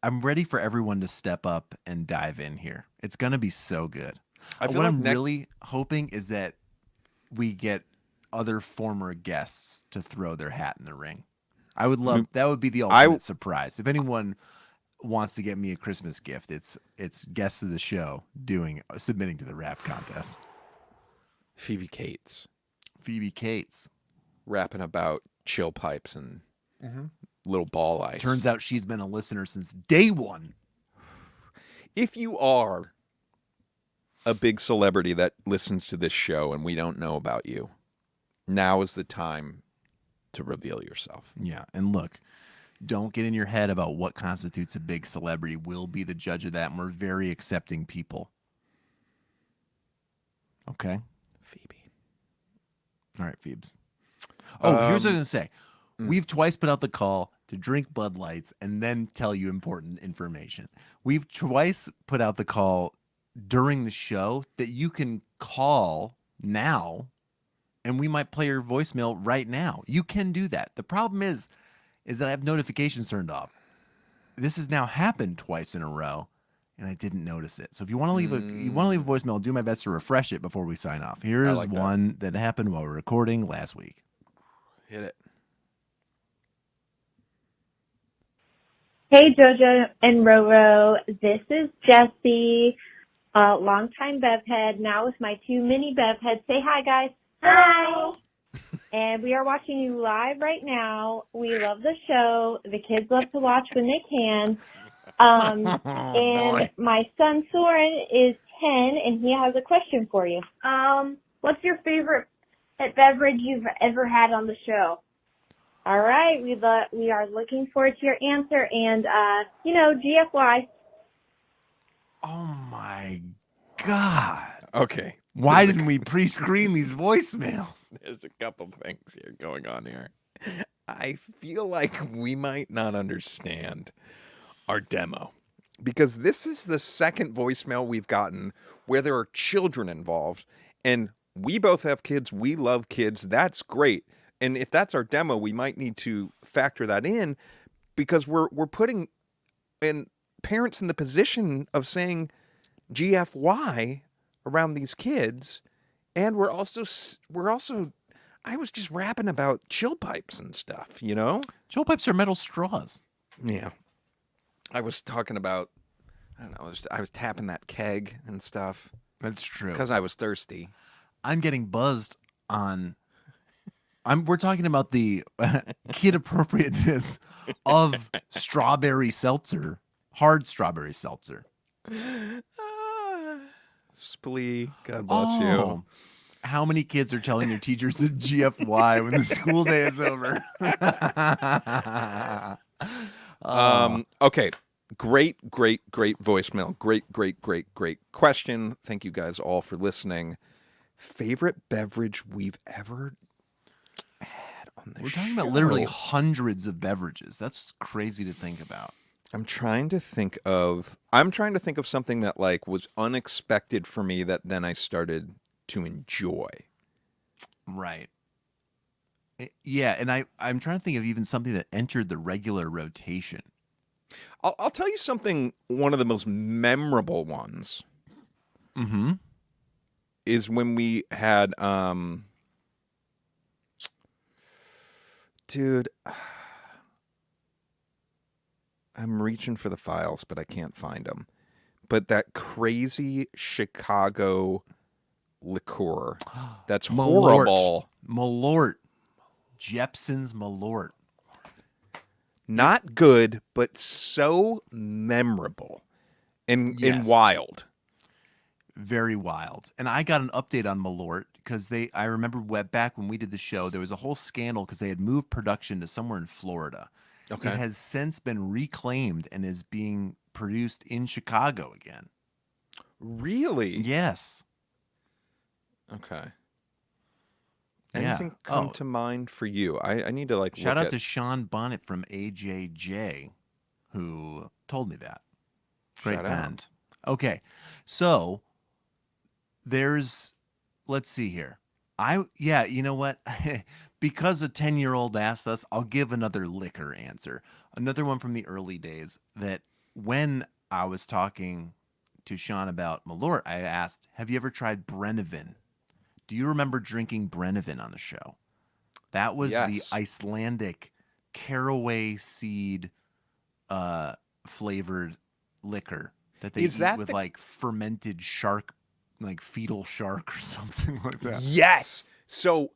E: I'm ready for everyone to step up and dive in here. It's going to be so good. What I'm really hoping is that we get other former guests to throw their hat in the ring. I would love that. Would be the ultimate surprise. If anyone wants to get me a Christmas gift, it's guests of the show submitting to the rap contest.
D: Phoebe Cates rapping about chill pipes and little ball ice.
E: Turns out she's been a listener since day one.
D: If you are a big celebrity that listens to this show and we don't know about you, now is the time to reveal yourself.
E: Yeah, and look, don't get in your head about what constitutes a big celebrity. We'll be the judge of that, and we're very accepting people. Okay?
D: Phoebe.
E: All right, Phoebes. Oh, here's what I was going to say. We've twice put out the call to drink Bud Lights and then tell you important information. We've twice put out the call during the show that you can call now, and we might play your voicemail right now. You can do that. The problem is that I have notifications turned off. This has now happened twice in a row, and I didn't notice it. So if you want to leave a voicemail, I'll do my best to refresh it before we sign off. Here's one that happened while we were recording last week.
D: Hit it.
F: Hey, Jojo and Roro. This is Jessie, longtime Bev head, now with my two mini Bev heads. Say hi, guys. Hi. And we are watching you live right now. We love the show. The kids love to watch when they can. And my son Soren is 10, and he has a question for you. What's your favorite beverage you've ever had on the show? All right, we are looking forward to your answer, and GFY.
E: Oh my God!
D: Okay,
E: why didn't we pre-screen these voicemails?
D: There's a couple things here going on here. I feel like we might not understand our demo because this is the second voicemail we've gotten where there are children involved, and we both have kids. We love kids. That's great. And if that's our demo, we might need to factor that in because we're putting parents in the position of saying GFY around these kids, and we're also I was just rapping about chill pipes and stuff, you know?
E: Chill pipes are metal straws.
D: Yeah. I was talking about, I don't know, I was tapping that keg and stuff.
E: That's true.
D: Because I was thirsty.
E: I'm getting buzzed on... We're talking about the kid appropriateness of strawberry seltzer, hard strawberry seltzer.
D: Splee, God bless you.
E: How many kids are telling their teachers to GFY when the school day is over?
D: Okay. Great voicemail. Great question. Thank you guys all for listening. Favorite beverage we've ever had on the show?
E: We're talking about literally hundreds of beverages. That's crazy to think about.
D: I'm trying to think of something that like was unexpected for me that then I started to enjoy.
E: Right. Yeah, and I'm trying to think of even something that entered the regular rotation.
D: I'll tell you something. One of the most memorable ones is when we had, dude, I'm reaching for the files, but I can't find them. But that crazy Chicago liqueur, that's horrible.
E: Malort. Jepson's Malort.
D: Not good, but so memorable and wild.
E: Very wild. And I got an update on Malort because I remember back when we did the show, there was a whole scandal because they had moved production to somewhere in Florida.
D: Okay.
E: It has since been reclaimed and is being produced in Chicago again.
D: Really?
E: Yes.
D: Okay. Anything come to mind for you? I need to
E: shout out to Sean Bonnet from AJJ who told me that. Great band. Okay. So let's see here. You know what? Because a 10-year-old asked us, I'll give another liquor answer. Another one from the early days that when I was talking to Sean about Malort, I asked, have you ever tried Brennivin? Do you remember drinking Brennivin on the show? That was the Icelandic caraway seed flavored liquor that they eat with like fermented shark, like fetal shark or something like that.
D: Yes. So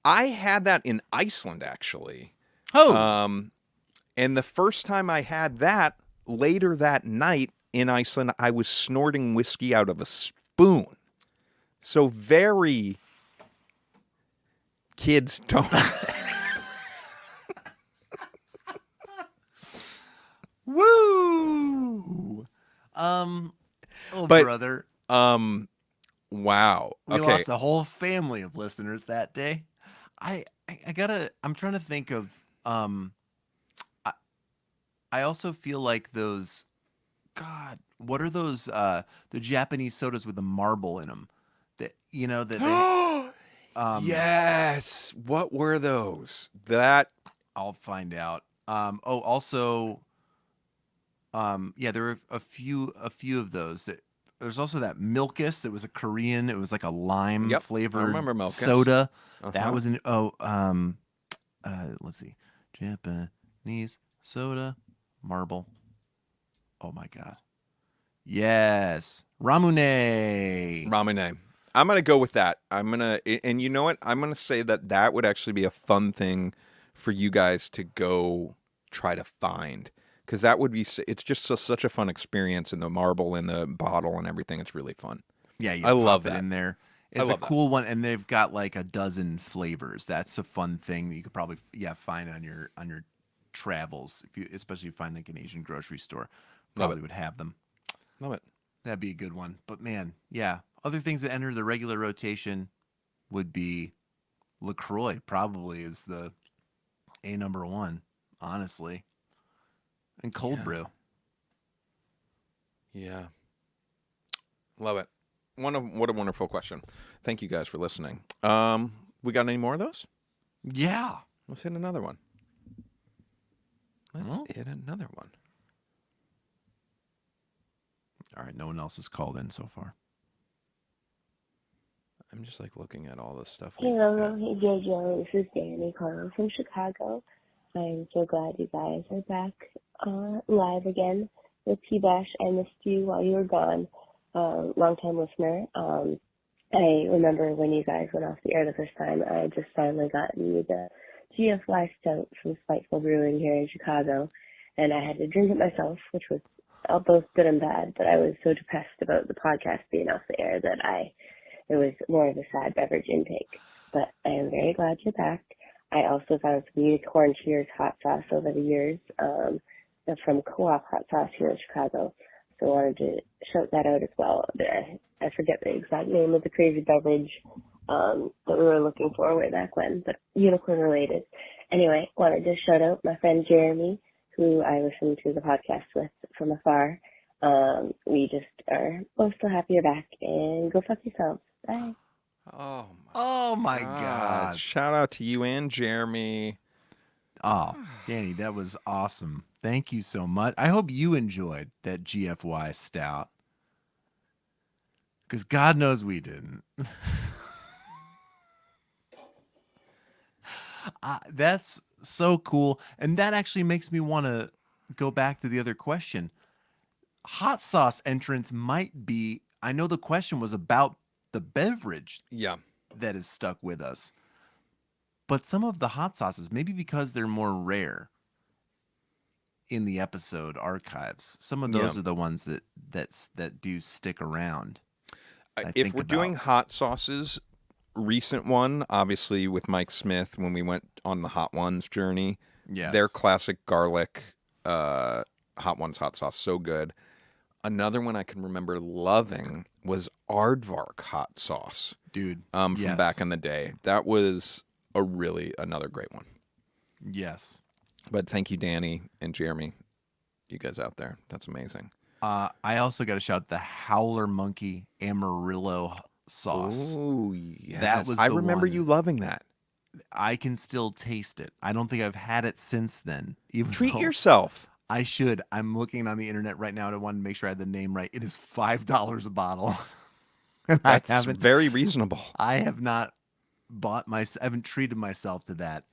D: I had that in Iceland, actually.
E: Oh.
D: And the first time I had that, later that night in Iceland, I was snorting whiskey out of a spoon. So very kids don't.
E: Woo! Brother.
D: Wow.
E: We lost a whole family of listeners that day. I'm trying to think of, I also feel like those, God, what are those, the Japanese sodas with the marble in them?
D: Yes. What were those?
E: I'll find out. Also, there were a few of those. There's also that Milkus that was a Korean. It was like a lime flavored soda. That was let's see, Japanese soda marble. Oh my God. Yes, Ramune.
D: I'm going to go with that. And you know what? I'm going to say that would actually be a fun thing for you guys to go try to find. Because it's just such a fun experience, and the marble in the bottle and everything. It's really fun.
E: Yeah,
D: I love that
E: in there. It's a cool one, and they've got like a dozen flavors. That's a fun thing that you could probably find on your travels, especially if you find like an Asian grocery store. Probably would have them.
D: Love it.
E: That'd be a good one. But man, yeah. Other things that enter the regular rotation would be LaCroix, probably is the number one, honestly. And cold brew.
D: Yeah. Love it. What a wonderful question. Thank you guys for listening. We got any more of those?
E: Yeah.
D: Let's hit another one.
E: All right, no one else has called in so far.
D: I'm just like looking at all this stuff.
F: Hello, hey JoJo. This is Danny calling from Chicago. I'm so glad you guys are back live again with TBASH. I missed you while you were gone. Long-time listener. I remember when you guys went off the air the first time, I had just finally gotten you the GFY Stout from Spiteful Brewing here in Chicago, and I had to drink it myself, which was both good and bad, but I was so depressed about the podcast being off the air that it was more of a sad beverage intake. But I am very glad you're back. I also found some Unicorn Cheers hot sauce over the years from Co-op Hot Sauce here in Chicago. So I wanted to shout that out as well. I forget the exact name of the crazy beverage that we were looking for way back when, but unicorn related. Anyway, wanted to shout out my friend Jeremy, who I listened to the podcast with from afar. We just are both so happy you're back, and go fuck yourselves. Bye.
D: Oh
E: my God.
D: Shout out to you and Jeremy.
E: Oh, Danny, that was awesome. Thank you so much. I hope you enjoyed that GFY stout. Because God knows we didn't. That's so cool. And that actually makes me want to go back to the other question. Hot sauce entrance might be, I know the question was about the beverage that is stuck with us. But some of the hot sauces, maybe because they're more rare in the episode archives, some of those are the ones that do stick around.
D: If we're doing hot sauces, recent one, obviously with Mike Smith when we went on the Hot Ones journey, their classic garlic Hot Ones hot sauce, so good. Another one I can remember loving was Aardvark hot sauce.
E: Dude.
D: From back in the day. That was another great one.
E: Yes.
D: But thank you, Danny and Jeremy, you guys out there. That's amazing.
E: I also got to shout the Howler Monkey Amarillo sauce.
D: Oh, yes.
E: That was
D: I remember you loving that.
E: I can still taste it. I don't think I've had it since then.
D: Treat yourself.
E: I should. I'm looking on the internet right now and I want to make sure I had the name right. It is $5 a bottle.
D: That's very reasonable.
E: I have not I haven't treated myself to that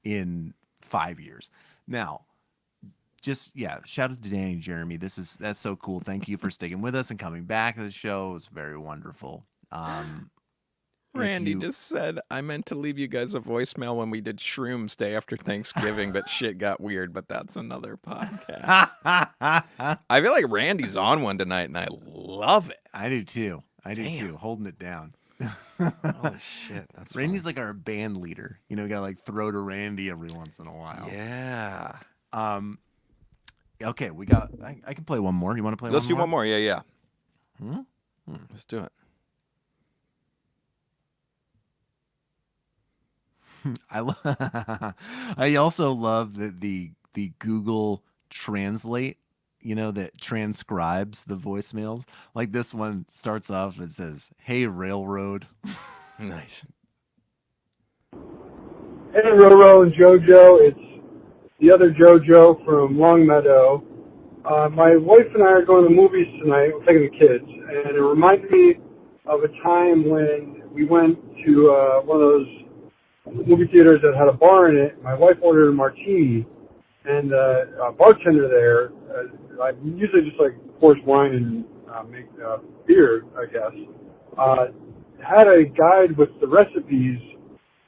E: in 5 years. Now, shout out to Danny and Jeremy. That's so cool. Thank you for sticking with us and coming back to the show. It's very wonderful.
D: Randy just said, I meant to leave you guys a voicemail when we did Shrooms Day after Thanksgiving, but shit got weird, but that's another podcast. I feel like Randy's on one tonight, and I love it.
E: I do too. Holding it down.
D: Holy shit. That's
E: Randy's like our band leader. You know, we gotta like throw to Randy every once in a while.
D: Yeah.
E: Okay, I can play one more. You want to play
D: Let's
E: one more?
D: do one more. Yeah. Let's do it.
E: I also love the Google Translate, that transcribes the voicemails. Like this one starts off, it says, "Hey, Railroad."
D: Nice.
G: Hey, Roro and JoJo. It's the other JoJo from Longmeadow. My wife and I are going to the movies tonight. We're taking the kids. And it reminded me of a time when we went to one of those movie theaters that had a bar in it. My wife ordered a martini, and a bartender there, I usually just like pours wine and make beer, I guess, had a guide with the recipes.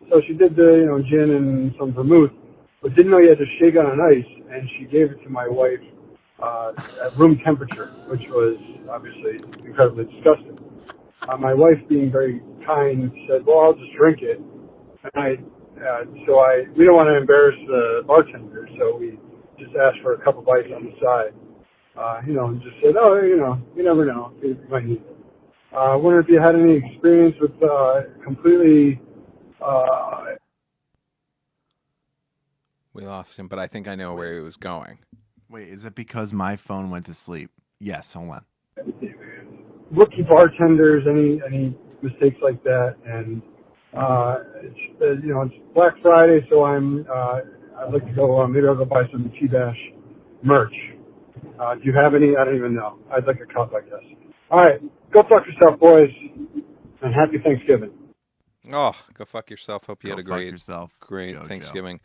G: So she did the gin and some vermouth, but didn't know you had to shake it on ice, and she gave it to my wife at room temperature, which was obviously incredibly disgusting. My wife, being very kind, said, "Well, I'll just drink it." And we don't want to embarrass the bartender, so we just asked for a couple bites on the side, and just said, "Oh, you never know, you might need it." I wonder if you had any experience with completely.
D: We lost him, but I think I know where he was going.
E: Wait, is it because my phone went to sleep? Yes, hold on.
G: Rookie bartenders, any mistakes like that, and it's Black Friday, so I'd like to go. Maybe I'll go buy some TBASH merch. Do you have any? I don't even know. I'd like a cup, I guess. All right, go fuck yourself, boys, and happy Thanksgiving.
D: Oh, go fuck yourself. Hope you had a great
E: JoJo.
D: Thanksgiving.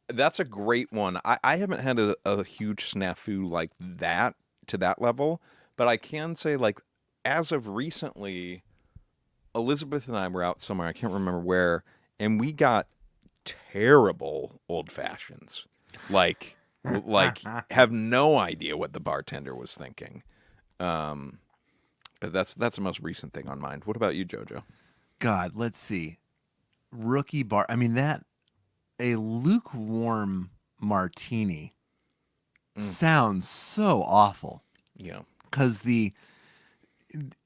D: That's a great one. I haven't had a huge snafu like that to that level, but I can say, like, as of recently, Elizabeth and I were out somewhere, I can't remember where, and we got terrible old fashions. Like have no idea what the bartender was thinking. But that's the most recent thing on mind. What about you, JoJo?
E: God, let's see. A lukewarm martini sounds so awful.
D: Yeah.
E: Because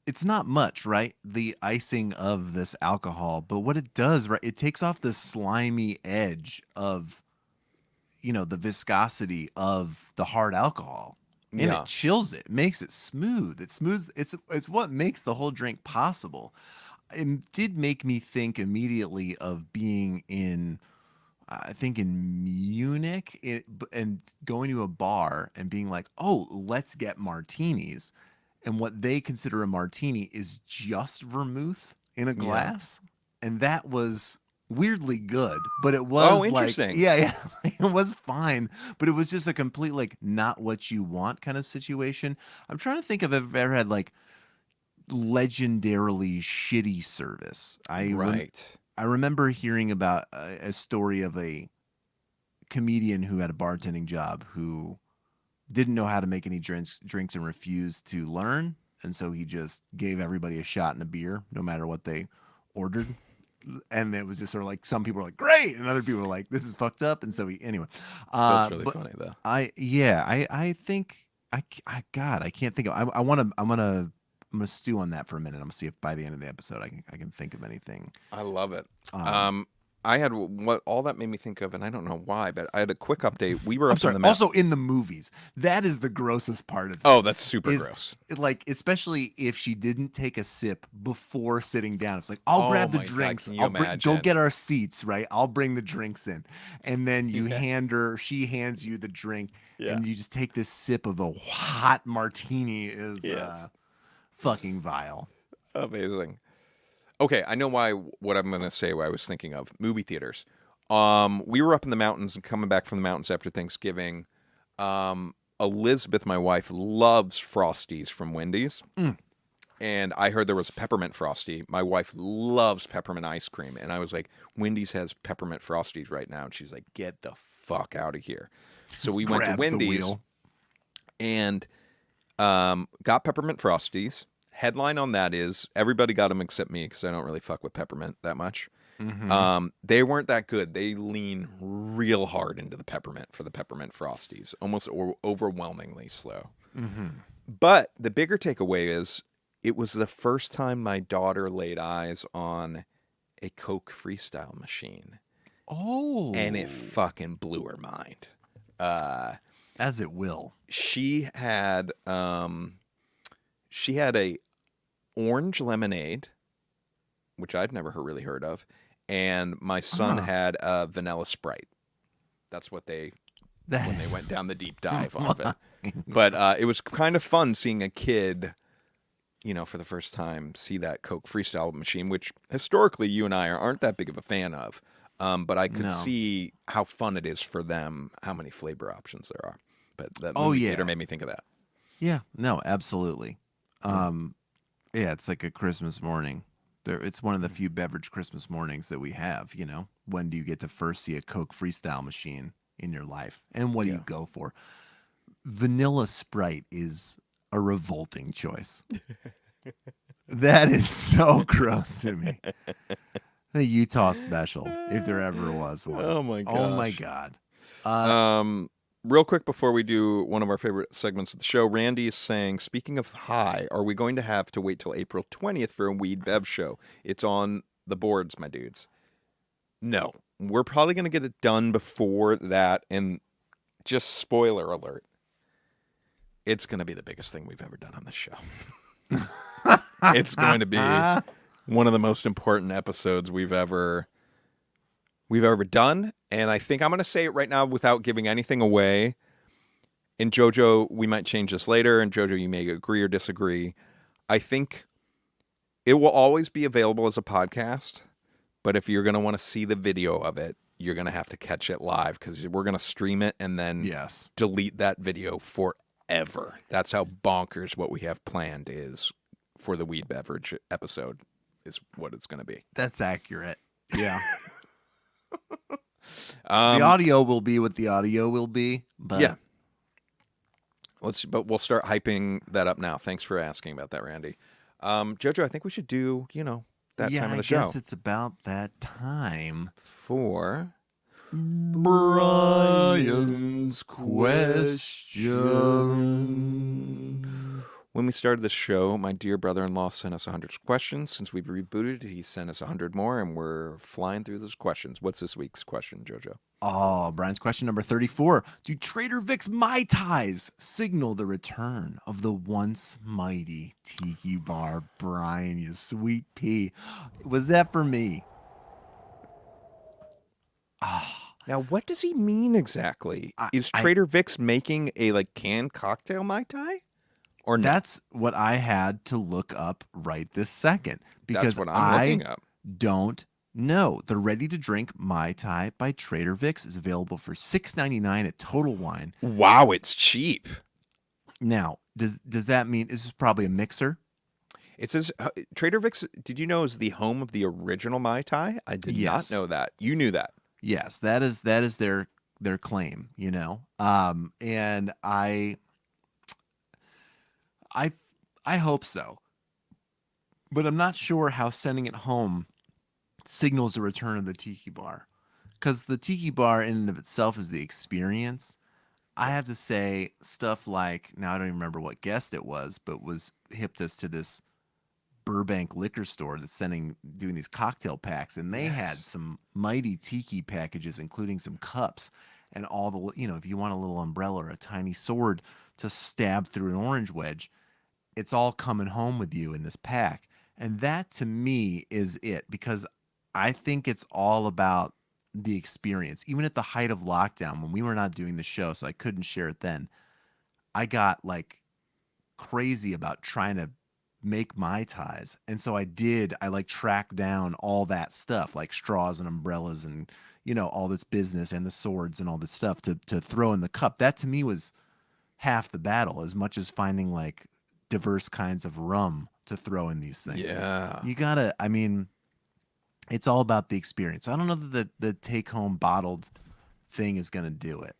E: it's not much, right? The icing of this alcohol, but what it does, right? It takes off the slimy edge of, the viscosity of the hard alcohol, and it chills it, makes it smooth. It's smooth. It's what makes the whole drink possible. it did make me think immediately of being in, I think in Munich, and going to a bar and being like, oh, let's get martinis. And what they consider a martini is just vermouth in a glass. And that was weirdly good, but it was
D: interesting.
E: Like, yeah, it was fine, but it was just a complete, like, not what you want kind of situation. I'm trying to think if I've ever had like legendarily shitty service. I remember hearing about a story of a comedian who had a bartending job who didn't know how to make any drinks and refused to learn. And so he just gave everybody a shot and a beer, no matter what they ordered. And it was just sort of like, some people were like, great. And other people were like, this is fucked up. And so anyway.
D: That's really funny though.
E: I think, I can't think of, I'm going to stew on that for a minute. I'm going to see if by the end of the episode, I can think of anything.
D: I love it. I had what all that made me think of, and I don't know why, but I had a quick update. We were
E: also in the movies. That is the grossest part of it.
D: Oh, that's super gross.
E: Like, especially if she didn't take a sip before sitting down. It's like, I'll grab the drinks. Go get our seats, right? I'll bring the drinks in. And then she hands you the drink, and you just take this sip of a hot martini is fucking vile.
D: Amazing. Okay, I know what I'm going to say, what I was thinking of. Movie theaters. We were up in the mountains and coming back from the mountains after Thanksgiving. Elizabeth, my wife, loves Frosties from Wendy's. And I heard there was a peppermint Frosty. My wife loves peppermint ice cream. And I was like, Wendy's has peppermint Frosties right now. And she's like, get the fuck out of here. So we went to Wendy's and got peppermint Frosties. Headline on that is everybody got them except me because I don't really fuck with peppermint that much. They weren't that good. They lean real hard into the peppermint for the peppermint Frosties, almost overwhelmingly slow. But the bigger takeaway is it was the first time my daughter laid eyes on a Coke Freestyle machine.
E: Oh.
D: And it fucking blew her mind.
E: As it will.
D: She had a orange lemonade, which I'd never really heard of, and my son had a vanilla Sprite. That's what when they went down the deep dive of it. But it was kind of fun seeing a kid, for the first time, see that Coke Freestyle machine, which historically you and I aren't that big of a fan of. But I could see how fun it is for them, how many flavor options there are. But that movie theater made me think of that.
E: Yeah, no, absolutely. Yeah, it's like a Christmas morning. It's one of the few beverage Christmas mornings that we have, When do you get to first see a Coke Freestyle machine in your life? And what do you go for? Vanilla Sprite is a revolting choice. That is so gross to me. The Utah special, if there ever was one.
D: Oh my gosh.
E: Oh my God.
D: Real quick before we do one of our favorite segments of the show, Randy is saying, speaking of high, are we going to have to wait till April 20th for a Weed Bev show? It's on the boards, my dudes. No, we're probably going to get it done before that. And just spoiler alert, it's going to be the biggest thing we've ever done on this show. It's going to be one of the most important episodes we've ever done. And I think I'm going to say it right now without giving anything away. And JoJo, we might change this later. And JoJo, you may agree or disagree. I think it will always be available as a podcast. But if you're going to want to see the video of it, you're going to have to catch it live because we're going to stream it and then delete that video forever. That's how bonkers what we have planned is for the Weed Beverage episode is what it's going to be.
E: That's accurate. Yeah. The audio will be what the audio will be, but
D: yeah. But we'll start hyping that up now. Thanks for asking about that, Randy. JoJo, I think we should do, that time of the show.
E: I guess it's about that time
D: for
E: Brian's question.
D: When we started the show, my dear brother-in-law sent us 100 questions. Since we've rebooted, he sent us 100 more, and we're flying through those questions. What's this week's question, JoJo?
E: Oh, Brian's question number 34. Do Trader Vic's Mai Tais signal the return of the once mighty tiki bar? Brian, you sweet pea. Was that for me?
D: Now, what does he mean exactly? Is Trader Vic's making a canned cocktail Mai Tai? Or no?
E: That's what I had to look up right this second because
D: That's what I'm looking up.
E: Don't know. The ready-to-drink Mai Tai by Trader Vic's is available for $6.99 at Total Wine.
D: Wow, it's cheap.
E: Now, does that mean this is probably a mixer?
D: It says Trader Vic's, did you know, is the home of the original Mai Tai? I did not know that. You knew that.
E: Yes, that is their claim, and I hope so, but I'm not sure how sending it home signals the return of the tiki bar, because the tiki bar in and of itself is the experience. I have to say stuff like, now I don't even remember what guest it was, but hipped us to this Burbank liquor store that's doing these cocktail packs, and they had some mighty tiki packages, including some cups and all the, if you want a little umbrella or a tiny sword to stab through an orange wedge, it's all coming home with you in this pack. And that to me is it, because I think it's all about the experience. Even at the height of lockdown, when we were not doing the show, so I couldn't share it then, I got crazy about trying to make Mai Tais. And so I tracked down all that stuff, like straws and umbrellas and, all this business and the swords and all this stuff to throw in the cup. That to me was half the battle, as much as finding diverse kinds of rum to throw in these things.
D: Yeah.
E: You gotta, it's all about the experience. I don't know that the take-home bottled thing is going to do it.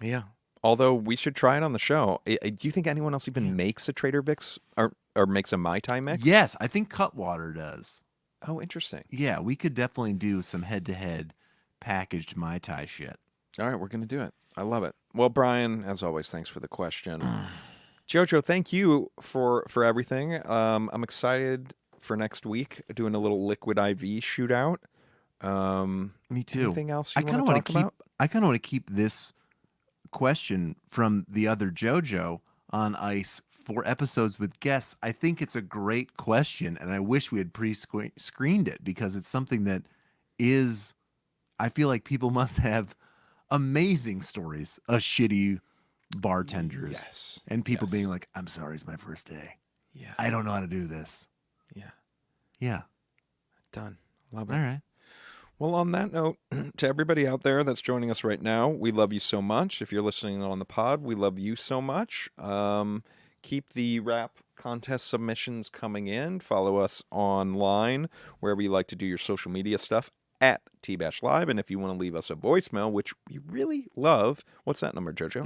D: Yeah. Although we should try it on the show. Do you think anyone else even makes a Trader Vic's or makes a Mai Tai mix?
E: Yes, I think Cutwater does.
D: Oh, interesting.
E: Yeah, we could definitely do some head-to-head packaged Mai Tai shit.
D: All right, we're going to do it. I love it. Well, Brian, as always, thanks for the question. JoJo, thank you for everything. I'm excited for next week, doing a little liquid IV shootout.
E: Me too.
D: Anything else you want to talk about?
E: I kind of want to keep this question from the other JoJo on ice for episodes with guests. I think it's a great question, and I wish we had pre-screened it, because it's something that I feel like people must have amazing stories of shitty bartenders.
D: Yes.
E: And people being like, I'm sorry, it's my first day.
D: Yeah.
E: I don't know how to do this.
D: Yeah.
E: Yeah.
D: Done. Love it.
E: All right.
D: Well, on that note, to everybody out there that's joining us right now, we love you so much. If you're listening on the pod, we love you so much. Keep the rap contest submissions coming in. Follow us online, wherever you like to do your social media stuff, at TBASH Live. And if you want to leave us a voicemail, which we really love, what's that number, JoJo?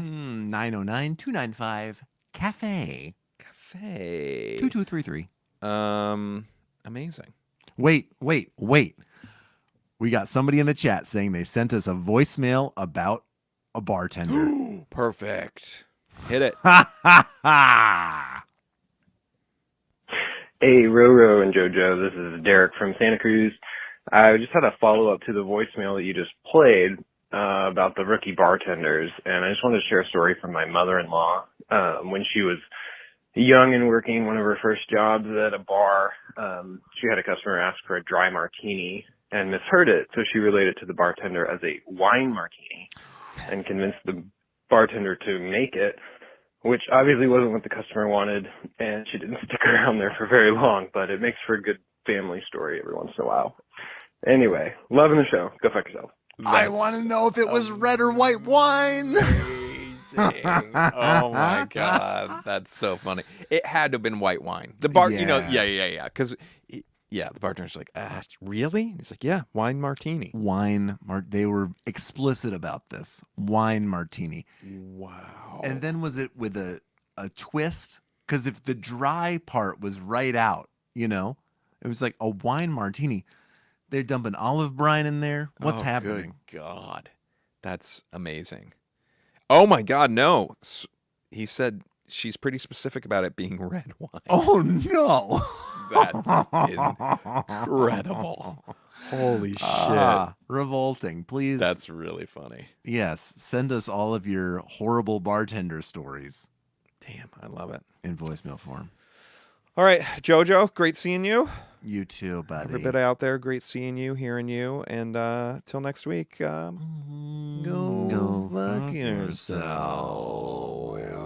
E: 909-295-CAFE.
D: Cafe.
E: 2233.
D: Amazing.
E: Wait. We got somebody in the chat saying they sent us a voicemail about a bartender.
D: Perfect. Hit it.
H: Hey, Roro and JoJo, this is Derek from Santa Cruz. I just had a follow-up to the voicemail that you just played about the rookie bartenders, and I just wanted to share a story from my mother-in-law. When she was young and working one of her first jobs at a bar, she had a customer ask for a dry martini and misheard it, so she relayed it to the bartender as a wine martini and convinced the bartender to make it, which obviously wasn't what the customer wanted, and she didn't stick around there for very long, but it makes for a good family story every once in a while. Anyway, loving the show. Go fuck yourself.
E: I want to know if it was red or white wine.
D: Amazing. Oh my God. That's so funny. It had to have been white wine. The bar, yeah. Because, the bartender's like, really? He's like, yeah, wine martini.
E: They were explicit about this. Wine martini.
D: Wow.
E: And then was it with a twist? Because if the dry part was right out, it was like a wine martini. They're dumping olive brine in there. What's happening?
D: Good God. That's amazing. Oh my God, no. He said she's pretty specific about it being red wine.
E: Oh no.
D: That's incredible. Holy shit.
E: Revolting. Please.
D: That's really funny.
E: Yes. Send us all of your horrible bartender stories.
D: Damn, I love it.
E: In voicemail form.
D: All right, Jojo, great seeing you.
E: You too, buddy.
D: Everybody out there, great seeing you, hearing you. And till next week, go fuck yourself.